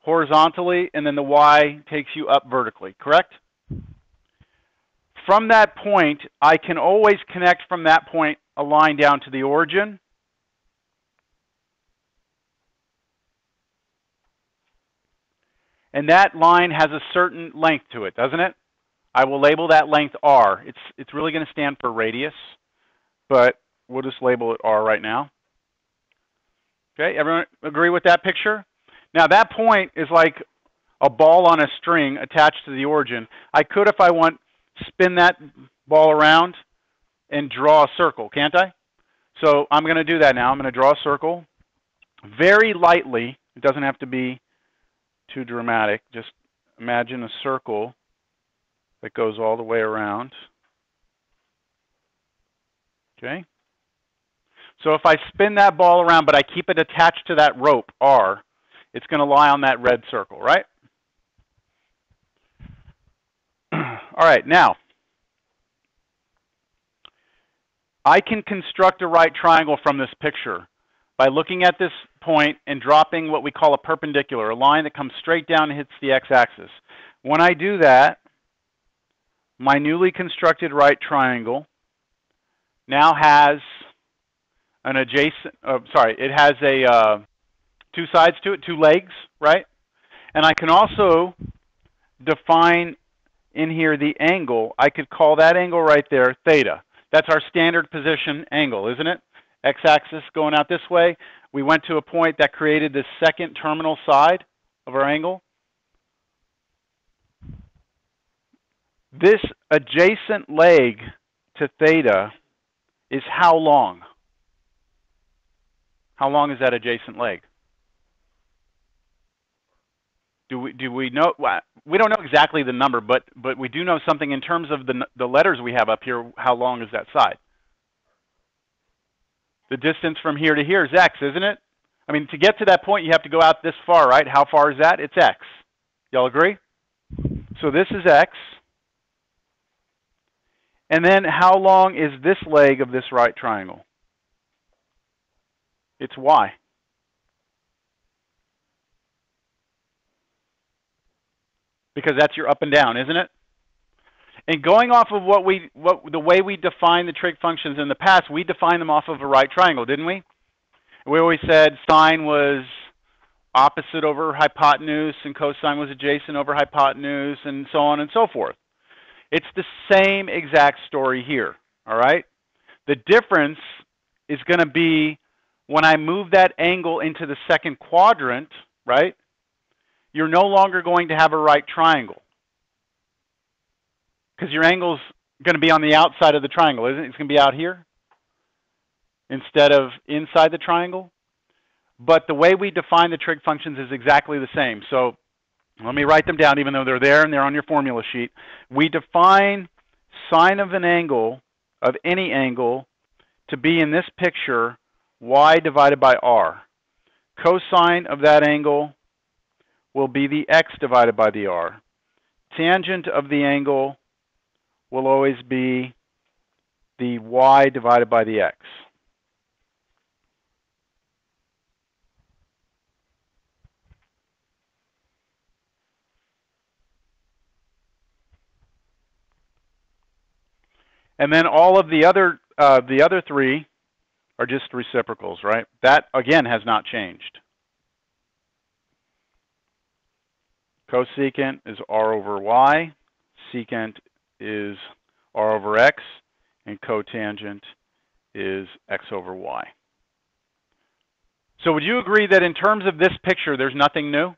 horizontally, and then the Y takes you up vertically, correct? From that point, I can always connect from that point a line down to the origin. And that line has a certain length to it, doesn't it? I will label that length R. It's really going to stand for radius, but we'll just label it R right now. Okay, everyone agree with that picture? Now that point is like a ball on a string attached to the origin. I could, if I want, spin that ball around and draw a circle, can't I? So I'm going to do that now. I'm going to draw a circle very lightly. It doesn't have to be too dramatic. Just imagine a circle that goes all the way around. Okay? So if I spin that ball around, but I keep it attached to that rope, R, it's going to lie on that red circle, right? All right, now, I can construct a right triangle from this picture by looking at this point and dropping what we call a perpendicular, a line that comes straight down and hits the x-axis. When I do that, my newly constructed right triangle now has an adjacent, it has a two sides to it, two legs, right? And I can also define in here the angle. I could call that angle right there theta. That's our standard position angle, isn't it? X-axis going out this way. we went to a point that created the second terminal side of our angle. This adjacent leg to theta is how long? How long is that adjacent leg? Do we know? We don't know exactly the number, but we do know something in terms of the letters we have up here. How long is that side? The distance from here to here is x, isn't it? I mean, to get to that point, you have to go out this far, right? How far is that? It's x. Y'all agree? So this is x. And then how long is this leg of this right triangle? It's y. Because that's your up and down, isn't it? And going off of the way we defined the trig functions in the past, we defined them off of a right triangle, didn't we? We always said sine was opposite over hypotenuse and cosine was adjacent over hypotenuse and so on and so forth. It's the same exact story here, all right? The difference is going to be when I move that angle into the second quadrant, right? You're no longer going to have a right triangle because your angle's going to be on the outside of the triangle, isn't it? It's going to be out here instead of inside the triangle. But the way we define the trig functions is exactly the same. So let me write them down even though they're there and they're on your formula sheet. We define sine of an angle, of any angle, to be in this picture y divided by r. Cosine of that angle will be the x divided by the r. Tangent of the angle will always be the y divided by the x. And then all of the other three are just reciprocals, right? That, again, has not changed. Cosecant is r over y, secant is r over x, and cotangent is x over y. So would you agree that in terms of this picture, there's nothing new,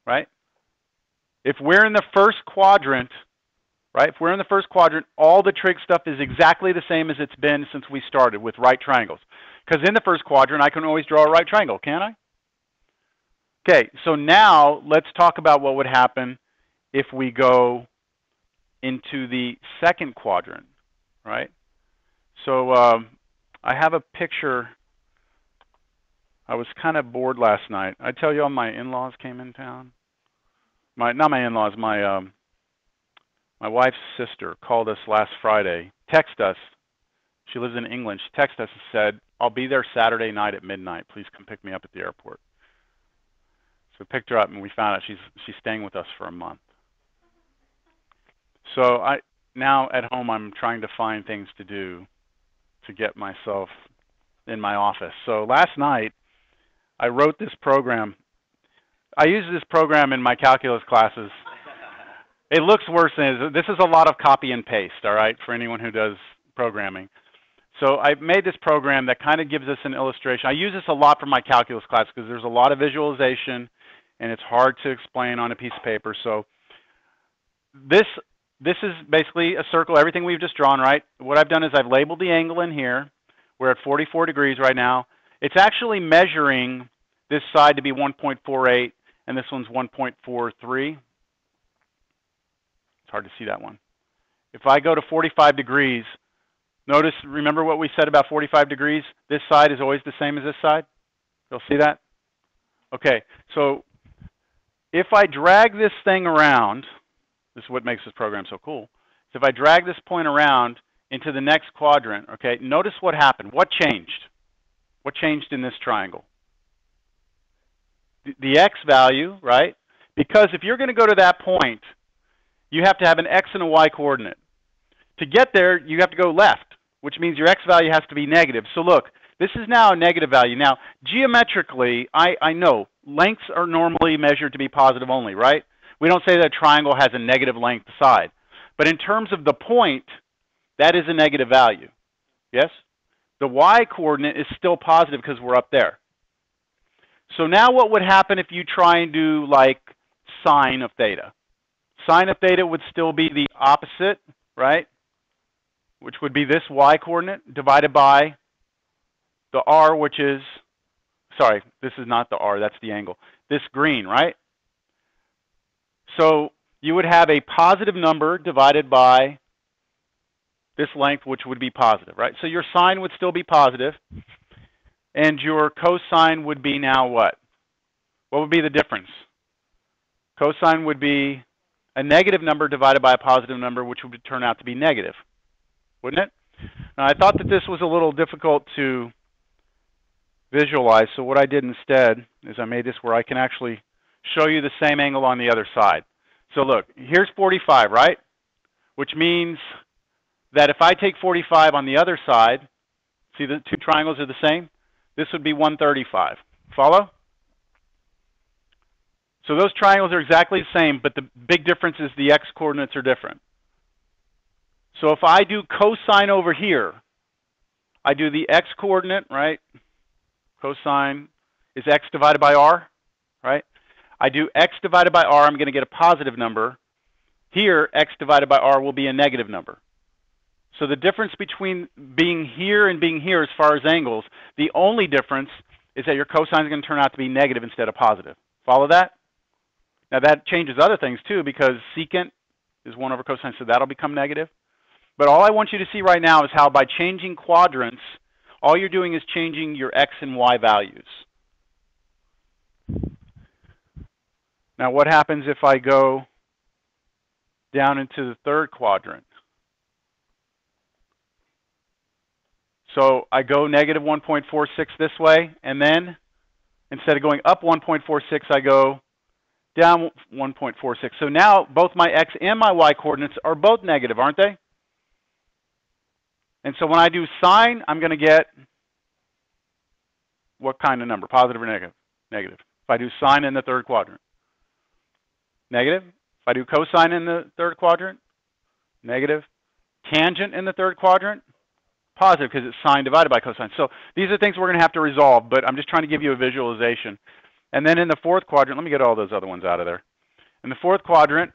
right? If we're in the first quadrant, right? If we're in the first quadrant, all the trig stuff is exactly the same as it's been since we started with right triangles. Because in the first quadrant, I can always draw a right triangle, can't I? Okay, so now let's talk about what would happen if we go into the second quadrant, right? So I have a picture. I was kind of bored last night. I tell you all my in-laws came in town. Not my in-laws, my wife's sister called us last Friday, texted us. She lives in England. She texted us and said, I'll be there Saturday night at midnight. Please come pick me up at the airport. So we picked her up and we found out she's staying with us for a month. So now at home I'm trying to find things to do to get myself in my office. So last night I wrote this program. I use this program in my calculus classes. It looks worse than it is. This is a lot of copy and paste, all right, for anyone who does programming. So I made this program that kind of gives us an illustration. I use this a lot for my calculus class because there's a lot of visualization and it's hard to explain on a piece of paper. So this is basically a circle, everything we've just drawn, right? What I've done is I've labeled the angle in here. We're at 44 degrees right now. It's actually measuring this side to be 1.48 and this one's 1.43. It's hard to see that one. If I go to 45 degrees, notice, remember what we said about 45 degrees? This side is always the same as this side. You'll see that? Okay, so if I drag this thing around, this is what makes this program so cool. So if I drag this point around into the next quadrant, okay, notice what happened. What changed? What changed in this triangle? The x value, right? Because if you're going to go to that point, you have to have an x and a y coordinate. To get there, you have to go left, which means your x value has to be negative. So look, this is now a negative value. Now, geometrically, I know lengths are normally measured to be positive only, right? We don't say that a triangle has a negative length side. But in terms of the point, that is a negative value. Yes? The y coordinate is still positive because we're up there. So now what would happen if you try and do like sine of theta? Sine of theta would still be the opposite, right? Which would be this y coordinate divided by the r, which is, sorry, this is not the r, that's the angle. This green, right? So you would have a positive number divided by this length, which would be positive, right? So your sine would still be positive, and your cosine would be now what? What would be the difference? Cosine would be a negative number divided by a positive number, which would turn out to be negative, wouldn't it? Now, I thought that this was a little difficult to visualize, so what I did instead is I made this where I can actually show you the same angle on the other side. So look, here's 45, right? Which means that if I take 45 on the other side, see the two triangles are the same? This would be 135. Follow? So those triangles are exactly the same, but the big difference is the x coordinates are different. So if I do cosine over here, I do the x coordinate, right? Cosine is x divided by r, right? I do x divided by r, I'm going to get a positive number. Here, x divided by r will be a negative number. So the difference between being here and being here as far as angles, the only difference is that your cosine is going to turn out to be negative instead of positive. Follow that? Now that changes other things too, because secant is 1 over cosine, so that'll become negative. But all I want you to see right now is how by changing quadrants, all you're doing is changing your x and y values. Now what happens if I go down into the third quadrant? So I go negative 1.46 this way, and then instead of going up 1.46, I go down 1.46. So now both my x and my y coordinates are both negative, aren't they? And so when I do sine, I'm going to get what kind of number? Positive or negative? Negative. If I do sine in the third quadrant. Negative. If I do cosine in the third quadrant. Negative. Tangent in the third quadrant. Positive, because it's sine divided by cosine. So these are things we're going to have to resolve, but I'm just trying to give you a visualization. And then in the fourth quadrant, let me get all those other ones out of there. In the fourth quadrant,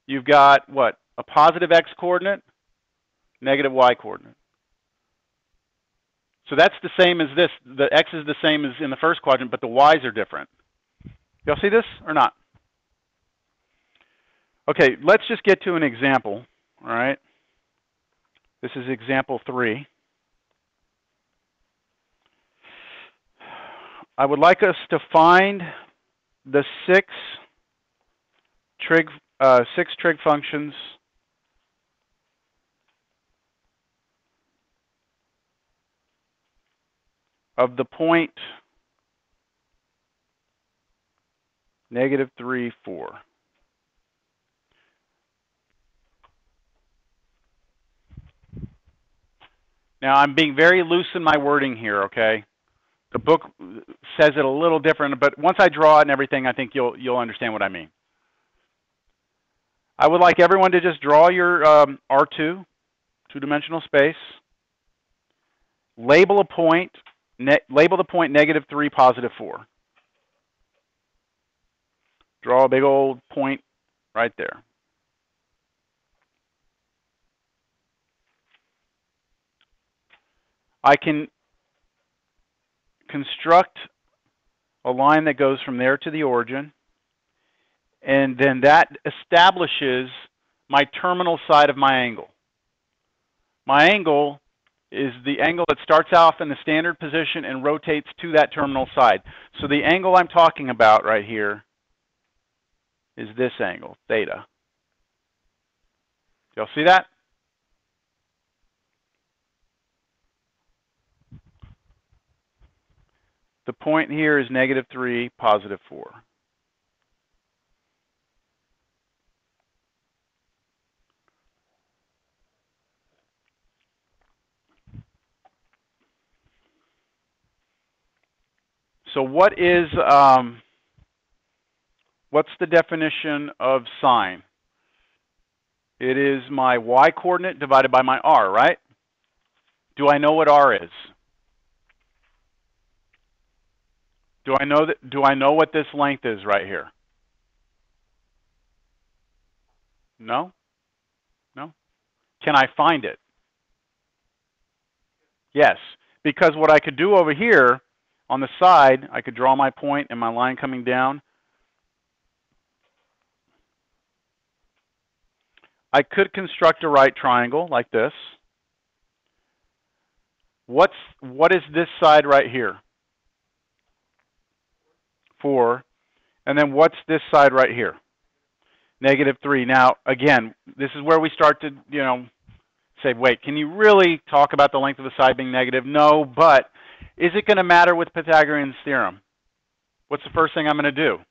you've got what? A positive x coordinate, negative y coordinate. So that's the same as this. The x is the same as in the first quadrant, but the y's are different. Y'all see this or not? Okay, let's just get to an example, all right? This is example 3. I would like us to find the six trig functions of the point -3, 4. Now, I'm being very loose in my wording here, okay? The book says it a little different, but once I draw it and everything, I think you'll understand what I mean. I would like everyone to just draw your R2, two-dimensional space. Label a point. Label the point -3, +4. Draw a big old point right there. I can construct a line that goes from there to the origin, and then that establishes my terminal side of my angle. My angle is the angle that starts off in the standard position and rotates to that terminal side. So the angle I'm talking about right here is this angle, theta. Y'all see that? The point here is -3, +4. So what is, what's the definition of sine? It is my y coordinate divided by my r, right? Do I know what R is? Do I know what this length is right here? No? No? Can I find it? Yes. Because what I could do over here on the side, I could draw my point and my line coming down. I could construct a right triangle like this. What is this side right here? 4. And then what's this side right here? -3. Now, again, this is where we start to, say, wait, can you really talk about the length of the side being negative? No, but is it going to matter with Pythagorean's theorem? What's the first thing I'm going to do?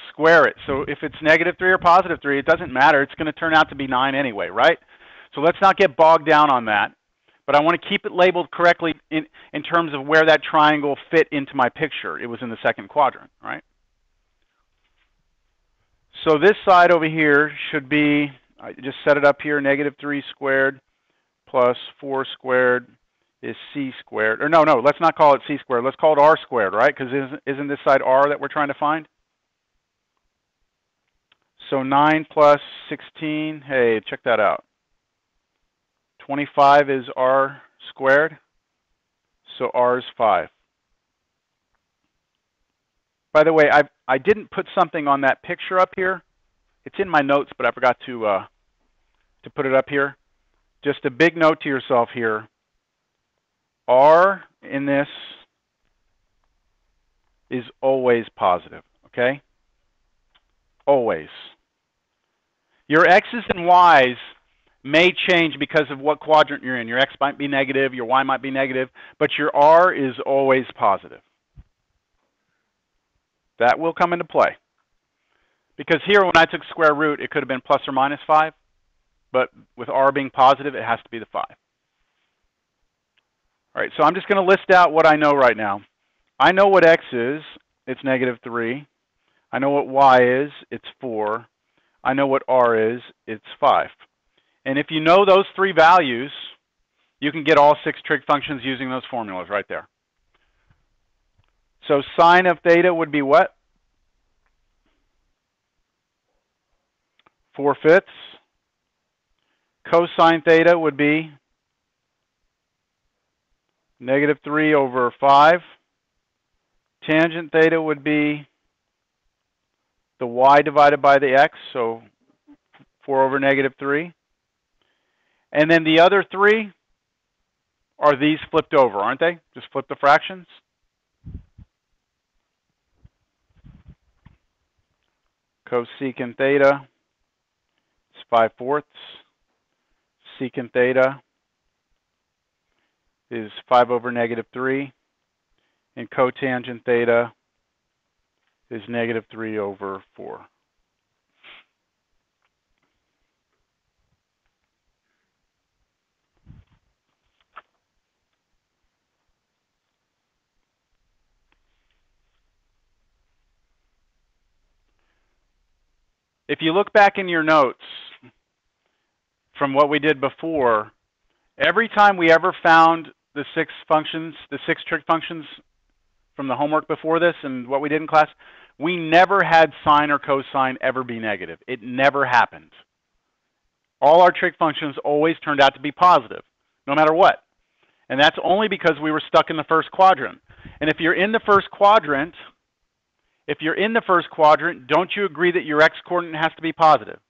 Square it. So if it's -3 or +3, it doesn't matter. It's going to turn out to be 9 anyway, right? So let's not get bogged down on that. But I want to keep it labeled correctly in terms of where that triangle fit into my picture. It was in the second quadrant, right? So this side over here should be, I just set it up here, -3 squared plus 4 squared is c squared. Or no, let's not call it c squared. Let's call it r squared, right? Because isn't this side r that we're trying to find? So 9 plus 16, hey, check that out. 25 is r squared, so r is 5. By the way, I didn't put something on that picture up here. It's in my notes, but I forgot to put it up here. Just a big note to yourself here. R in this is always positive, okay? Always. Your x's and y's may change because of what quadrant you're in. Your x might be negative, your y might be negative, but your r is always positive. That will come into play. Because here, when I took square root, it could have been plus or minus 5, but with r being positive, it has to be the 5. All right, so I'm just going to list out what I know right now. I know what x is. It's -3. I know what y is. It's 4. I know what r is. It's 5. And if you know those 3 values, you can get all 6 trig functions using those formulas right there. So sine of theta would be what? 4/5. Cosine theta would be -3 over 5. Tangent theta would be the y divided by the x, so 4 over -3. And then the other 3 are these flipped over, aren't they? Just flip the fractions. Cosecant theta is 5/4. Secant theta is 5 over -3. And cotangent theta is -3 over 4. If you look back in your notes from what we did before, every time we ever found the 6 functions, the 6 trig functions from the homework before this and what we did in class, we never had sine or cosine ever be negative. It never happened. All our trig functions always turned out to be positive, no matter what. And that's only because we were stuck in the first quadrant. And if you're in the first quadrant, don't you agree that your x-coordinate has to be positive?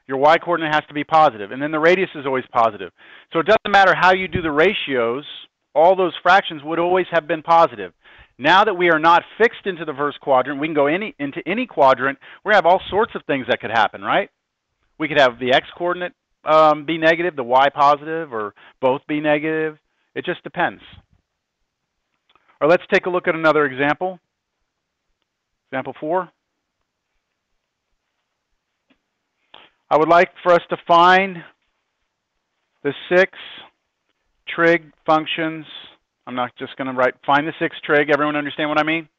Your y-coordinate has to be positive, and then the radius is always positive. So it doesn't matter how you do the ratios, all those fractions would always have been positive. Now that we are not fixed into the first quadrant, we can go into any quadrant. We have all sorts of things that could happen, right? We could have the x-coordinate be negative, the y positive, or both be negative. It just depends. Or let's take a look at another example. Example 4. I would like for us to find the 6 trig functions. I'm not just going to write, find the 6 trig. Everyone understand what I mean?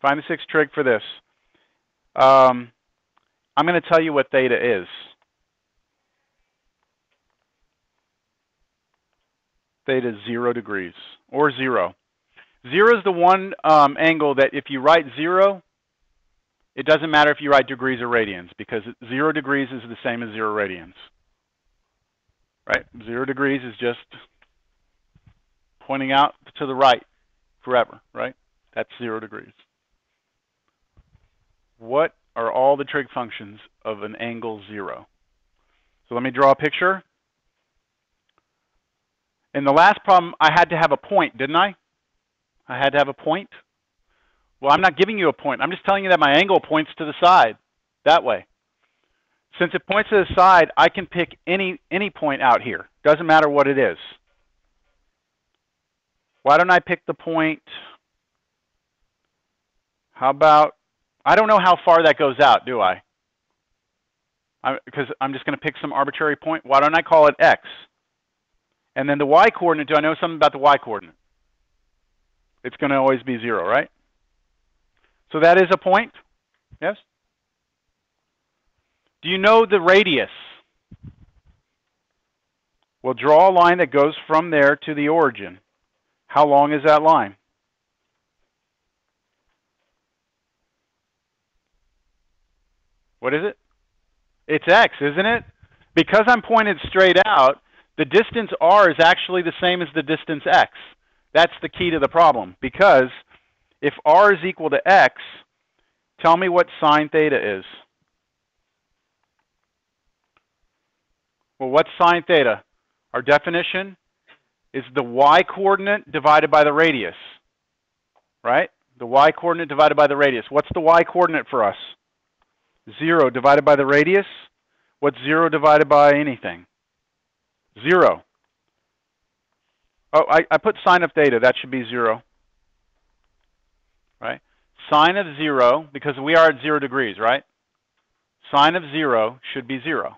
Find the 6 trig for this. I'm going to tell you what theta is. theta is 0 degrees, or 0. 0 is the one angle that if you write 0, it doesn't matter if you write degrees or radians, because 0 degrees is the same as 0 radians. Right? 0 degrees is just pointing out to the right forever, right? That's 0 degrees. What are all the trig functions of an angle 0? So let me draw a picture. In the last problem, I had to have a point, didn't I? I had to have a point. Well, I'm not giving you a point. I'm just telling you that my angle points to the side, that way. Since it points to the side, I can pick any point out here. Doesn't matter what it is. Why don't I pick the point? How about, I don't know how far that goes out, do I? Because I'm just going to pick some arbitrary point. Why don't I call it x? And then the y-coordinate, do I know something about the y-coordinate? It's going to always be 0, right? So that is a point? Yes? Do you know the radius? We'll draw a line that goes from there to the origin. How long is that line? What is it? It's x, isn't it? Because I'm pointed straight out, the distance r is actually the same as the distance x. That's the key to the problem. Because if r is equal to x, tell me what sine theta is. Well, what's sine theta? Our definition is the y-coordinate divided by the radius. Right? The y-coordinate divided by the radius. What's the y-coordinate for us? 0 divided by the radius. What's 0 divided by anything? 0. Oh, I put sine of theta. That should be 0. Right? Sine of 0, because we are at 0 degrees, right? Sine of 0 should be 0.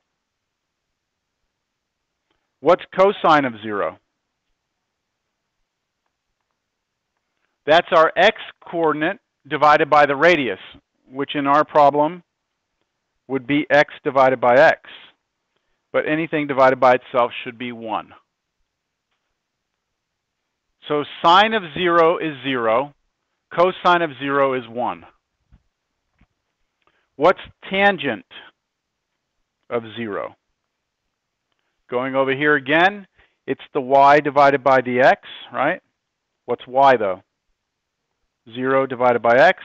What's cosine of 0? That's our x-coordinate divided by the radius, which in our problem would be x divided by x. But anything divided by itself should be 1. So sine of 0 is 0. Cosine of 0 is 1. What's tangent of 0? Going over here again, it's the y divided by the x, right? What's y, though? 0 divided by x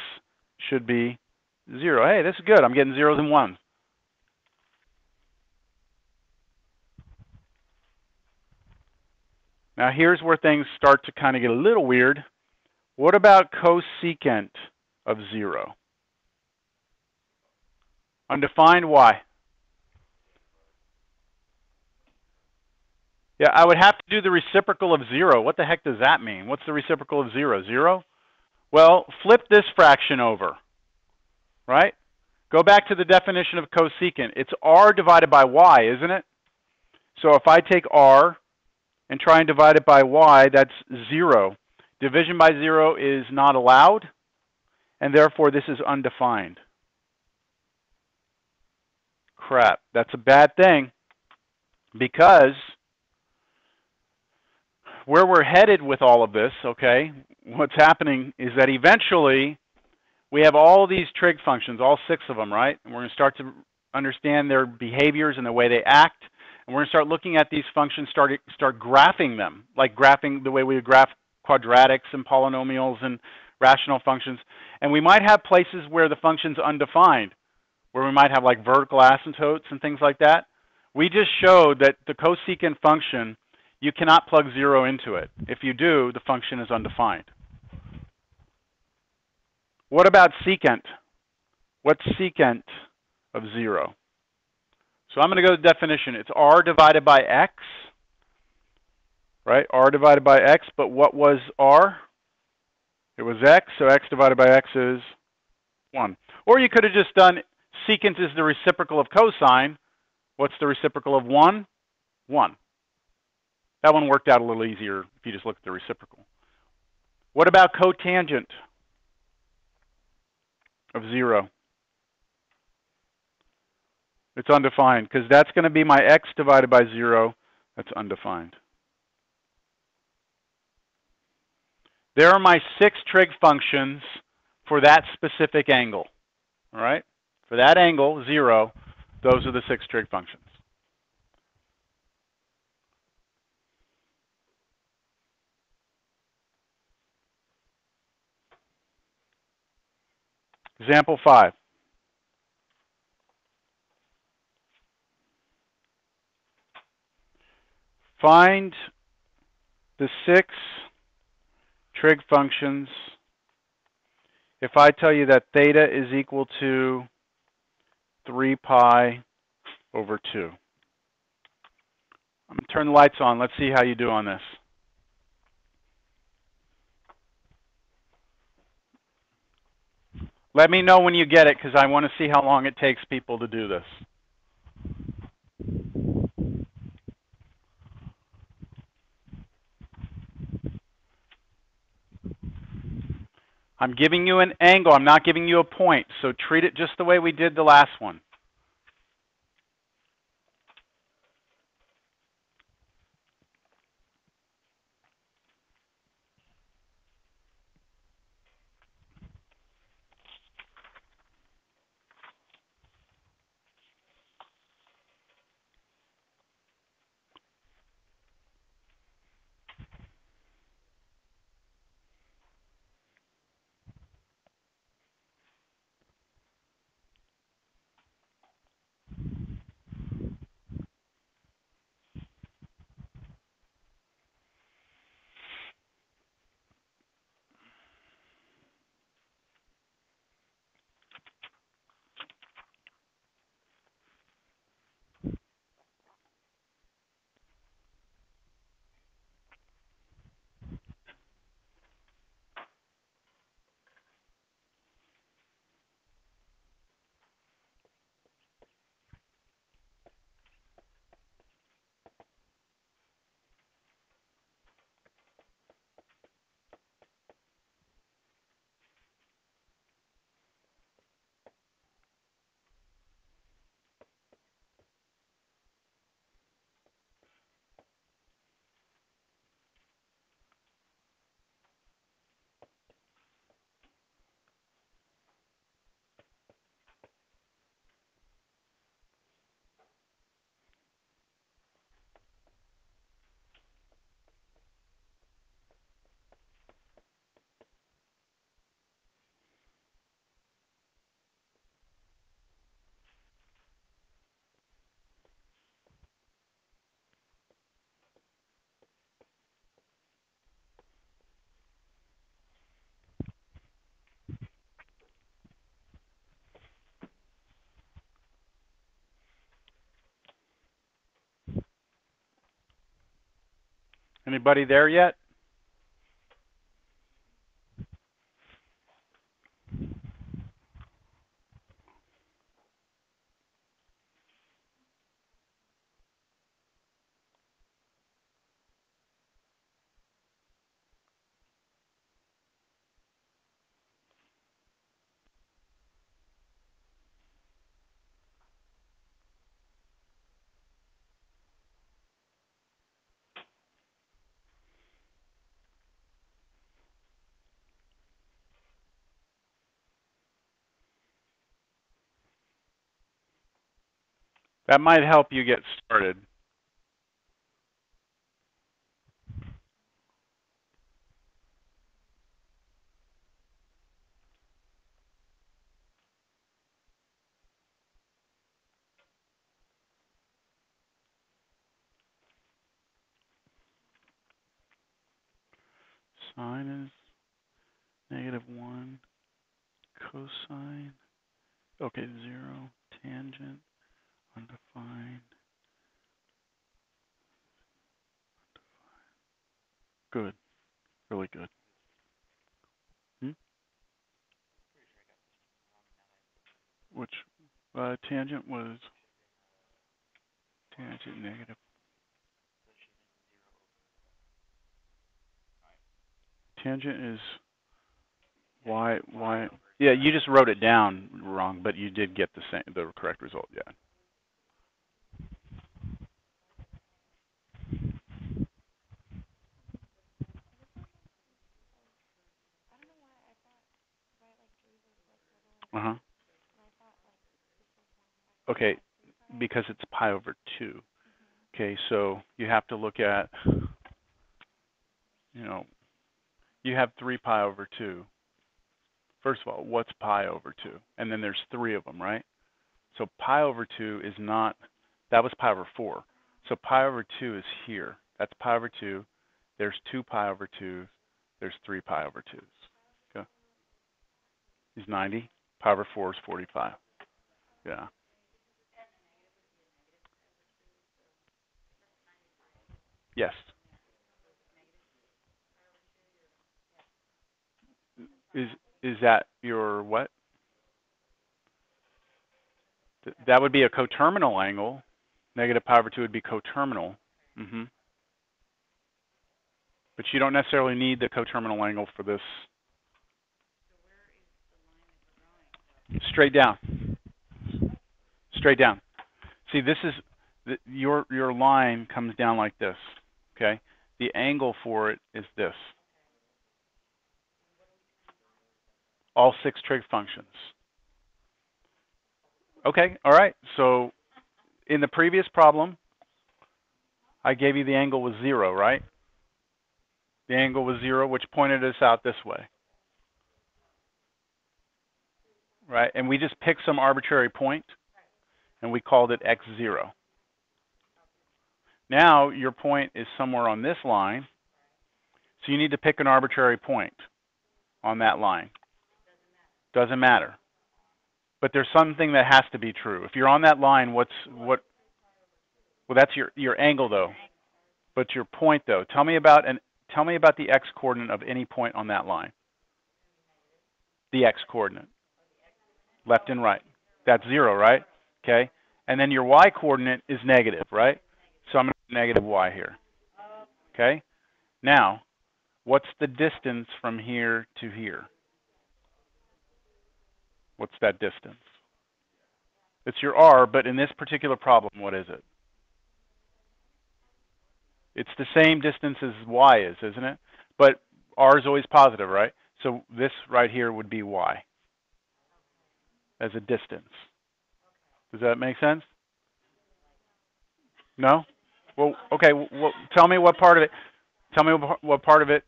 should be 0. Hey, this is good. I'm getting zeros and ones. Now, here's where things start to kind of get a little weird. What about cosecant of 0? Undefined, why? Yeah, I would have to do the reciprocal of 0. What the heck does that mean? What's the reciprocal of 0? 0? Well, flip this fraction over, right? Go back to the definition of cosecant. It's r divided by y, isn't it? So if I take r and try and divide it by y, that's 0. Division by 0 is not allowed, and therefore this is undefined. Crap, that's a bad thing, because where we're headed with all of this, okay, what's happening is that eventually we have all these trig functions, all 6 of them, right? And we're going to start to understand their behaviors and the way they act. And we're going to start looking at these functions, start graphing them, like graphing the way we graph quadratics and polynomials and rational functions. And we might have places where the function's undefined, where we might have like vertical asymptotes and things like that. We just showed that the cosecant function, you cannot plug 0 into it. If you do, the function is undefined. What about secant? What's secant of 0? So I'm going to go to the definition. It's r divided by x, right? R divided by x, but what was r? It was x, so x divided by x is 1. Or you could have just done secant is the reciprocal of cosine. What's the reciprocal of 1? 1. That one worked out a little easier if you just look at the reciprocal. What about cotangent of 0? It's undefined, because that's going to be my x divided by 0. That's undefined. There are my 6 trig functions for that specific angle. All right? For that angle, 0, those are the 6 trig functions. Example 5. Find the 6 trig functions if I tell you that theta is equal to 3 pi over 2. I'm going to turn the lights on. Let's see how you do on this. Let me know when you get it, because I want to see how long it takes people to do this. I'm giving you an angle. I'm not giving you a point. So treat it just the way we did the last one. Anybody there yet? That might help you get started. Sine is -1, cosine, okay, 0, tangent, undefined. Good, really good. Which tangent was tangent negative. Tangent is y. Yeah, you just wrote it down wrong, but you did get the correct result. Yeah. Uh-huh. Okay, because it's pi over 2. Okay, so you have to look at, you have 3 pi over 2. First of all, what's pi over 2? And then there's 3 of them, right? So pi over 2 is not, that was pi over 4. So pi over 2 is here. That's pi over 2. There's 2 pi over 2s. There's 3 pi over 2s. Okay. Is 90. Pi over 4 is 45. Yeah. Yes. Is that your what? That would be a coterminal angle. Negative pi over 2 would be coterminal. Mm-hmm. But you don't necessarily need the coterminal angle for this. Straight down. Straight down. See, this is your line comes down like this. Okay. The angle for it is this. All 6 trig functions. Okay. All right. So in the previous problem, I gave you the angle was 0, right? The angle was 0, which pointed us out this way. Right? And we just picked some arbitrary point, and we called it x0. Now, your point is somewhere on this line, so you need to pick an arbitrary point on that line. Doesn't matter. But there's something that has to be true. If you're on that line, well, that's your angle, though. But your point, though, tell me about the x-coordinate of any point on that line. The x-coordinate. Left and right. That's 0, right? Okay. And then your y-coordinate is negative, right? So I'm going to put negative y here. Okay. Now, what's the distance from here to here? What's that distance? It's your r, but in this particular problem, what is it? It's the same distance as y is, isn't it? But r is always positive, right? So this right here would be y as a distance. Does that make sense? No? Well, okay. Well, tell me what part of it. Tell me what part of it.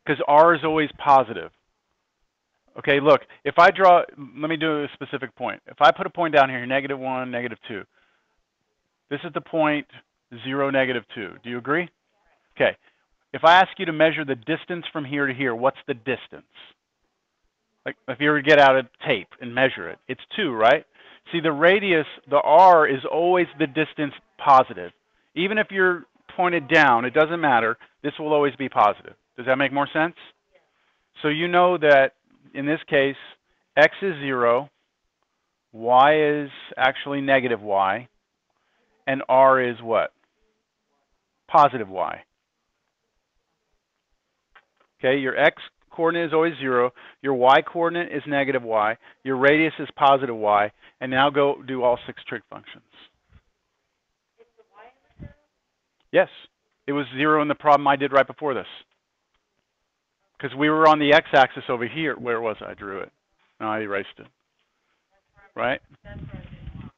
Because r is always positive. Okay, look. If I draw, let me do a specific point. If I put a point down here, -1, -2. This is the point 0, -2. Do you agree? Okay. If I ask you to measure the distance from here to here, what's the distance? Like if you were to get out a tape and measure it, it's 2, right? See, the radius, the r, is always the distance positive. Even if you're pointed down, it doesn't matter. This will always be positive. Does that make more sense? So you know that in this case, x is 0, y is actually negative y, and r is what? Positive y. Okay, your x-coordinate is always 0, your y-coordinate is negative y, your radius is positive y, and now go do all 6 trig functions. Is the y ever 0? Yes, it was 0 in the problem I did right before this. Because we were on the x-axis over here. Where was I? I drew it. No, I erased it. Right? That's where I did wrong.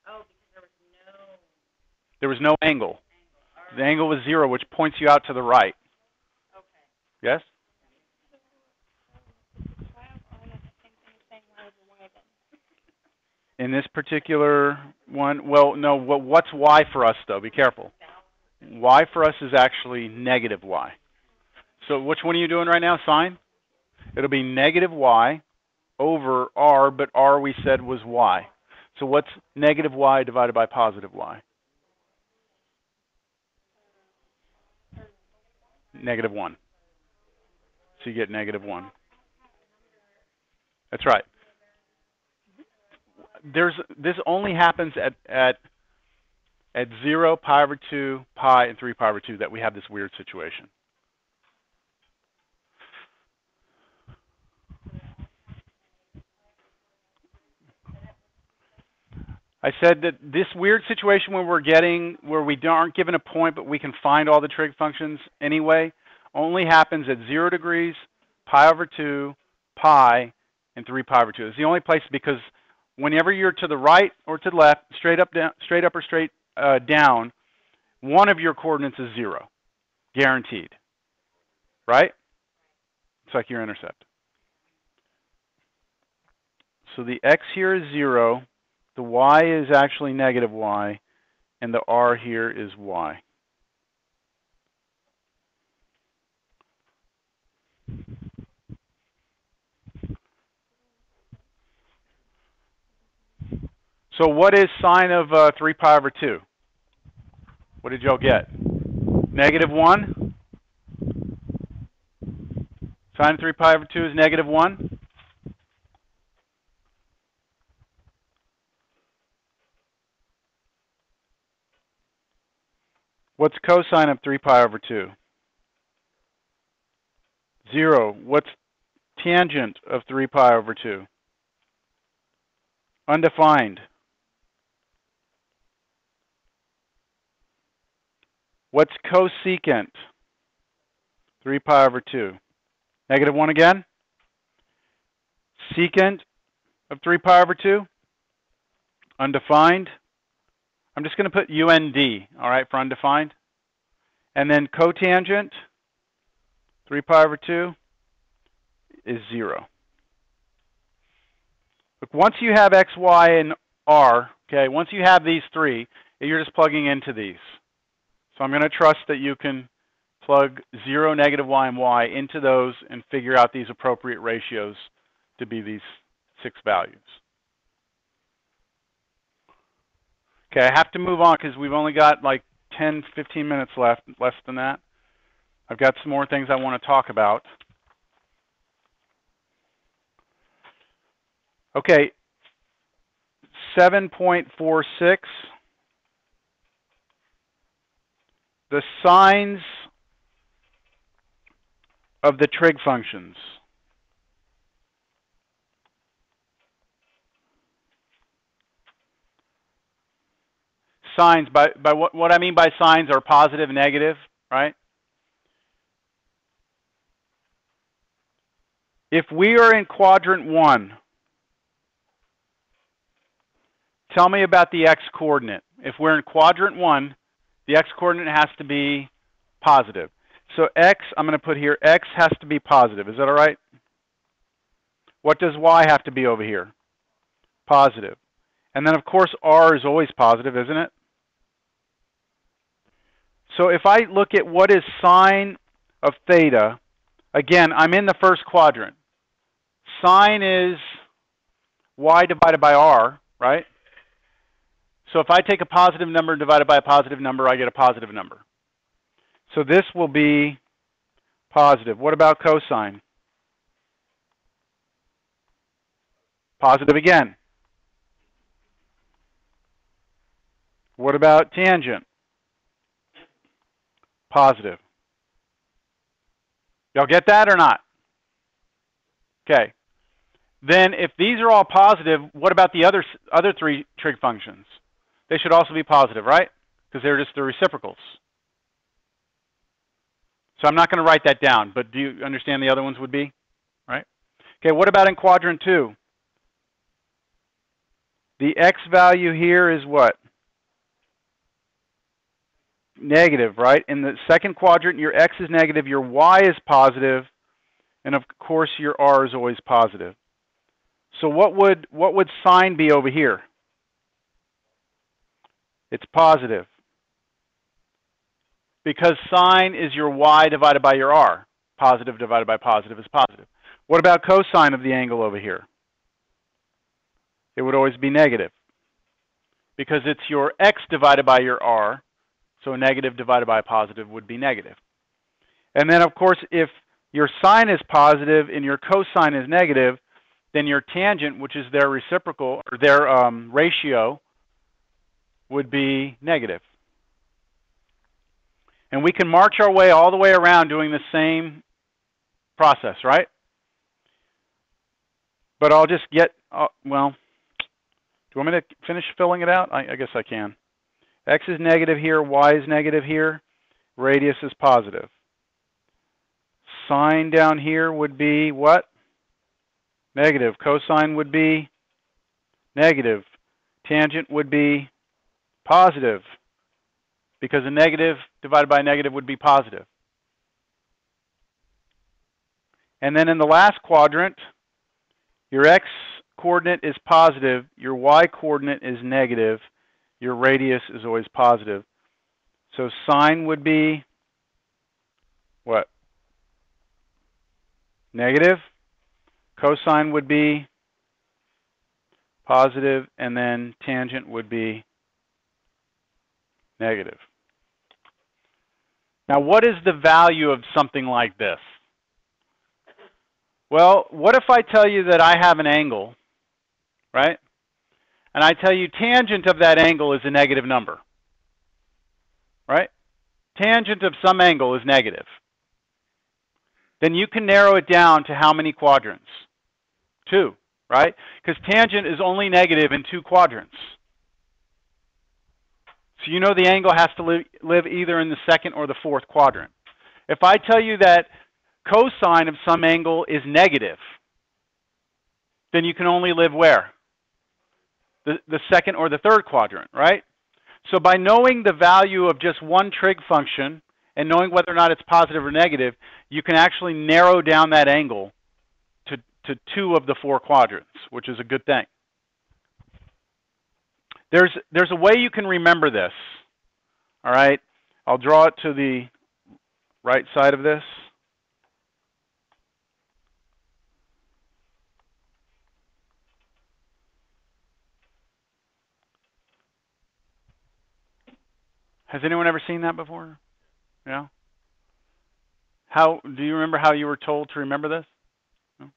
Oh, because there was no angle. The angle was 0, which points you out to the right. Okay. Yes? In this particular one, well, no, what's y for us, though? Be careful. Y for us is actually negative y. So which one are you doing right now? Sine? It'll be negative y over r, but r we said was y. So what's negative y divided by positive y? -1. So you get -1. That's right. This only happens at 0, pi over 2, pi, and 3 pi over 2 that we have this weird situation. I said that this weird situation where we aren't given a point, but we can find all the trig functions anyway, only happens at 0 degrees, pi over 2, pi, and 3 pi over 2. It's the only place because whenever you're to the right or to the left, straight up, down, straight up or straight down, one of your coordinates is 0, guaranteed, right? It's like your intercept. So the x here is 0, the y is actually negative y, and the r here is y. So what is sine of 3 pi over 2? What did y'all get? Negative 1? Sine of 3 pi over 2 is negative 1? What's cosine of 3 pi over 2? 0. What's tangent of 3 pi over 2? Undefined. What's cosecant? 3 pi over 2. Negative 1 again? Secant of 3 pi over 2? Undefined. I'm just going to put UND, all right, for undefined. And then cotangent, 3 pi over 2, is 0. Look, once you have x, y, and r, okay, once you have these three, you're just plugging into these. So I'm going to trust that you can plug 0, negative y, and y into those and figure out these appropriate ratios to be these 6 values. Okay, I have to move on because we've only got like 10, 15 minutes left, less than that. I've got some more things I want to talk about. Okay, 7.46. The signs of the trig functions. Signs, by what I mean by signs are positive and negative, right? If we are in quadrant 1, tell me about the x-coordinate. If we're in quadrant 1, the x-coordinate has to be positive. So x, I'm going to put here, x has to be positive. Is that all right? What does y have to be over here? Positive. And then, of course, r is always positive, isn't it? So if I look at what is sine of theta, again, I'm in the first quadrant. Sine is y divided by r, right? So if I take a positive number divided by a positive number, I get a positive number. So this will be positive. What about cosine? Positive again. What about tangent? Positive. Y'all get that or not? Okay. Then if these are all positive, what about the other three trig functions? They should also be positive, right? Because they're just the reciprocals. So I'm not going to write that down, but do you understand the other ones would be? Right? Okay, what about in quadrant 2? The x value here is what? Negative, right? In the second quadrant, your x is negative, your y is positive, and of course your r is always positive. So what would sine be over here? It's positive. Because sine is your y divided by your r. Positive divided by positive is positive. What about cosine of the angle over here? It would always be negative. Because it's your x divided by your r, so negative divided by positive would be negative. And then, of course, if your sine is positive and your cosine is negative, then your tangent, which is their reciprocal, or their ratio, would be negative. And we can march our way all the way around doing the same process, right? But I'll just get, well, do you want me to finish filling it out? I guess I can. X is negative here, y is negative here, radius is positive. Sine down here would be what? Negative. Cosine would be negative. Tangent would be positive, because a negative divided by a negative would be positive. And then in the last quadrant, your x-coordinate is positive, your y-coordinate is negative, your radius is always positive. So sine would be what? Negative. Cosine would be positive, and then tangent would be negative. Now, what is the value of something like this? Well, what if I tell you that I have an angle, right? And I tell you tangent of that angle is a negative number, right? Tangent of some angle is negative. Then you can narrow it down to how many quadrants? 2, right? Because tangent is only negative in 2 quadrants. So you know the angle has to live either in the second or the fourth quadrant. If I tell you that cosine of some angle is negative, then you can only live where? The second or the third quadrant, right? So by knowing the value of just one trig function and knowing whether or not it's positive or negative, you can actually narrow down that angle to 2 of the 4 quadrants, which is a good thing. There's a way you can remember this. All right, I'll draw it to the right side of this. Has anyone ever seen that before? Yeah. How do you remember how you were told to remember this? No?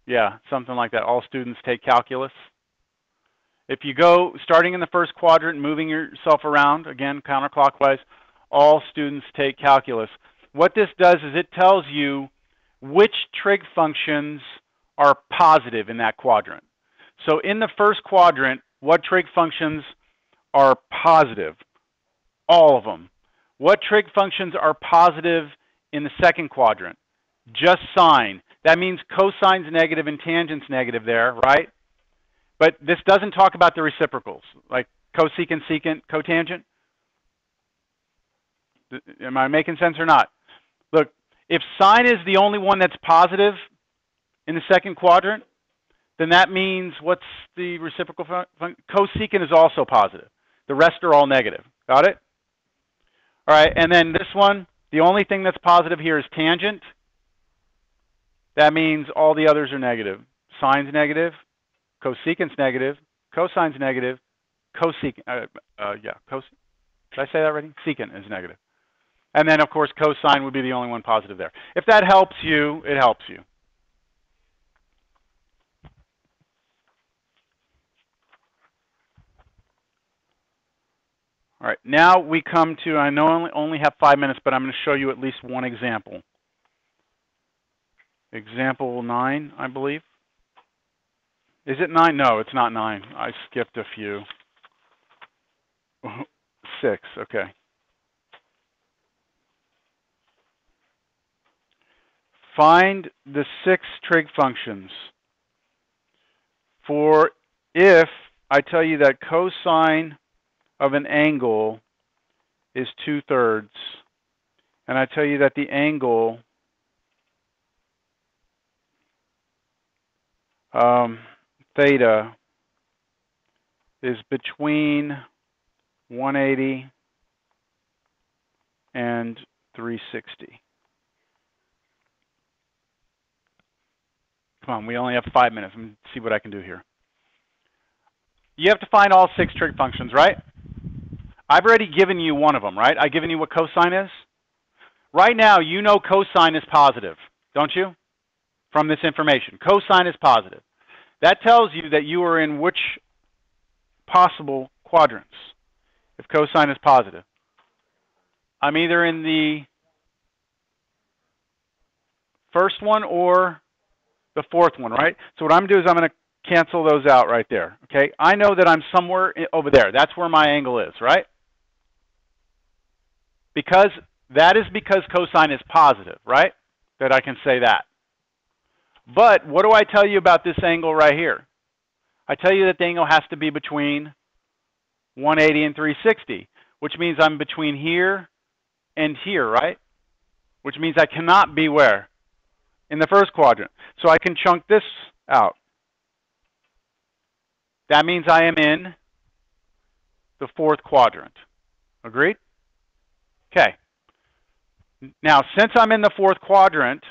Yeah, something like that. All students take calculus. If you go starting in the first quadrant, moving yourself around, again, counterclockwise, all students take calculus. What this does is it tells you which trig functions are positive in that quadrant. So in the first quadrant, what trig functions are positive? All of them. What trig functions are positive in the second quadrant? Just sine. That means cosine's negative and tangent's negative there, right? But this doesn't talk about the reciprocals, like cosecant, secant, cotangent. Am I making sense or not? Look, if sine is the only one that's positive in the second quadrant, then that means what's the reciprocal function? Cosecant is also positive. The rest are all negative. Got it? All right, and then this one, the only thing that's positive here is tangent. That means all the others are negative. Sine's negative, cosecant's negative, cosine's negative, cosecant, did I say that already? Secant is negative. And then, of course, cosine would be the only one positive there. If that helps you, it helps you. All right, now we come to, I know I only have 5 minutes, but I'm going to show you at least one example. Example 9, I believe. Is it 9? No, it's not 9. I skipped a few. 6, okay. Find the 6 trig functions for if I tell you that cosine of an angle is 2/3, and I tell you that the angle theta is between 180 and 360. Come on, we only have 5 minutes. Let me see what I can do here. You have to find all 6 trig functions, right? I've already given you one of them, right? I've given you what cosine is. Right now, you know cosine is positive, don't you? From this information. Cosine is positive. That tells you that you are in which possible quadrants if cosine is positive. I'm either in the first one or the fourth one, right? So what I'm going to do is I'm going to cancel those out right there, okay? I know that I'm somewhere over there. That's where my angle is, right? Because that is because cosine is positive, right? That I can say that. But what do I tell you about this angle right here? I tell you that the angle has to be between 180 and 360, which means I'm between here and here, right? Which means I cannot be where? In the first quadrant. So I can chunk this out. That means I am in the fourth quadrant. Agreed? Okay. Now, since I'm in the fourth quadrant,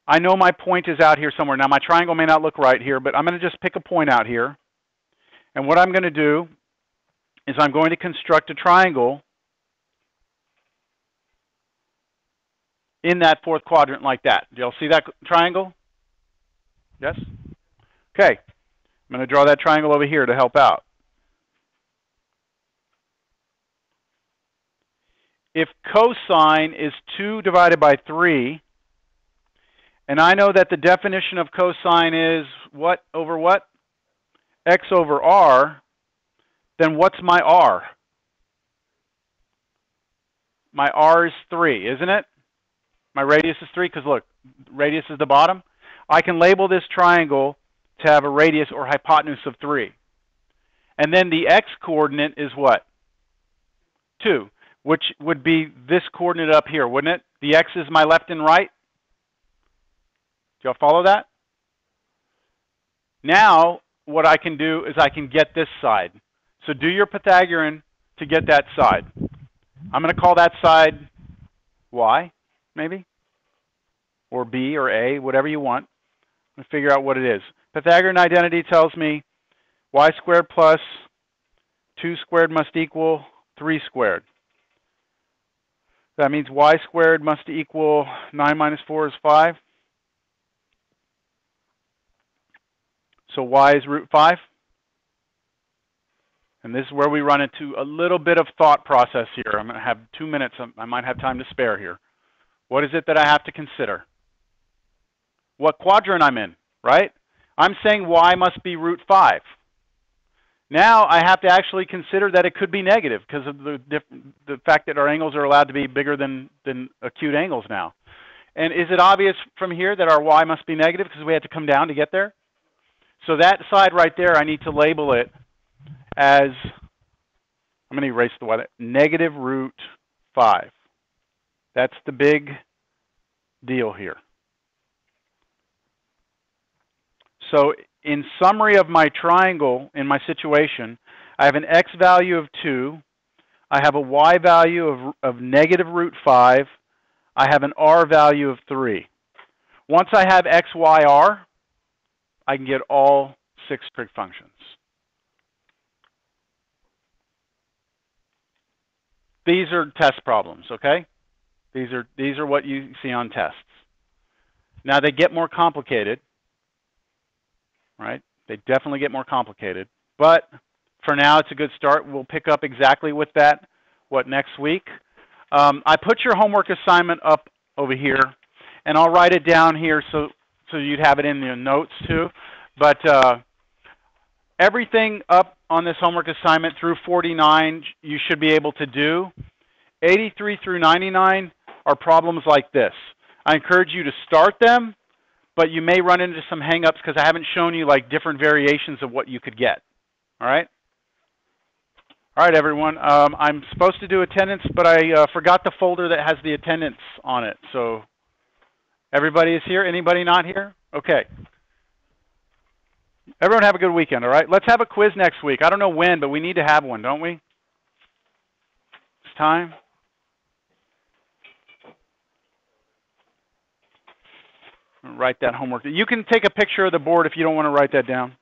I know my point is out here somewhere. Now, my triangle may not look right here, but I'm going to just pick a point out here. And what I'm going to do is I'm going to construct a triangle in that fourth quadrant like that. Do y'all see that triangle? Yes? Okay. I'm going to draw that triangle over here to help out. If cosine is 2 divided by 3, and I know that the definition of cosine is what over what? X over r, then what's my r? My r is 3, isn't it? My radius is 3, because look, radius is the bottom. I can label this triangle to have a radius or hypotenuse of 3. And then the x coordinate is what? 2, which would be this coordinate up here, wouldn't it? The x is my left and right. Do y'all follow that? Now, what I can do is I can get this side. So do your Pythagorean to get that side. I'm going to call that side y, maybe, or b or a, whatever you want. And figure out what it is. Pythagorean identity tells me y squared plus 2 squared must equal 3 squared. That means y squared must equal 9 minus 4 is 5. So y is root 5. And this is where we run into a little bit of thought process here. I'm going to have 2 minutes. I might have time to spare here. What is it that I have to consider? What quadrant I'm in, right? I'm saying y must be root 5. Now I have to actually consider that it could be negative because of the fact that our angles are allowed to be bigger than acute angles now. And is it obvious from here that our y must be negative because we had to come down to get there? So that side right there, I need to label it as, I'm going to erase the y, negative root 5. That's the big deal here. So in summary of my triangle, in my situation, I have an x value of 2. I have a y value of negative root 5. I have an r value of 3. Once I have x, y, r, I can get all 6 trig functions. These are test problems, okay? These are what you see on tests. Now they get more complicated, right? They definitely get more complicated. But for now, it's a good start. We'll pick up exactly with that, next week. I put your homework assignment up over here, and I'll write it down here so you'd have it in your notes too. But everything up on this homework assignment through 49 you should be able to do. 83 through 99 are problems like this. I encourage you to start them, but you may run into some hang-ups because I haven't shown you like different variations of what you could get. All right? All right, everyone. I'm supposed to do attendance, but I forgot the folder that has the attendance on it. So everybody is here? Anybody not here? Okay. Everyone have a good weekend, all right? Let's have a quiz next week. I don't know when, but we need to have one, don't we? It's time. Write that homework. You can take a picture of the board if you don't want to write that down.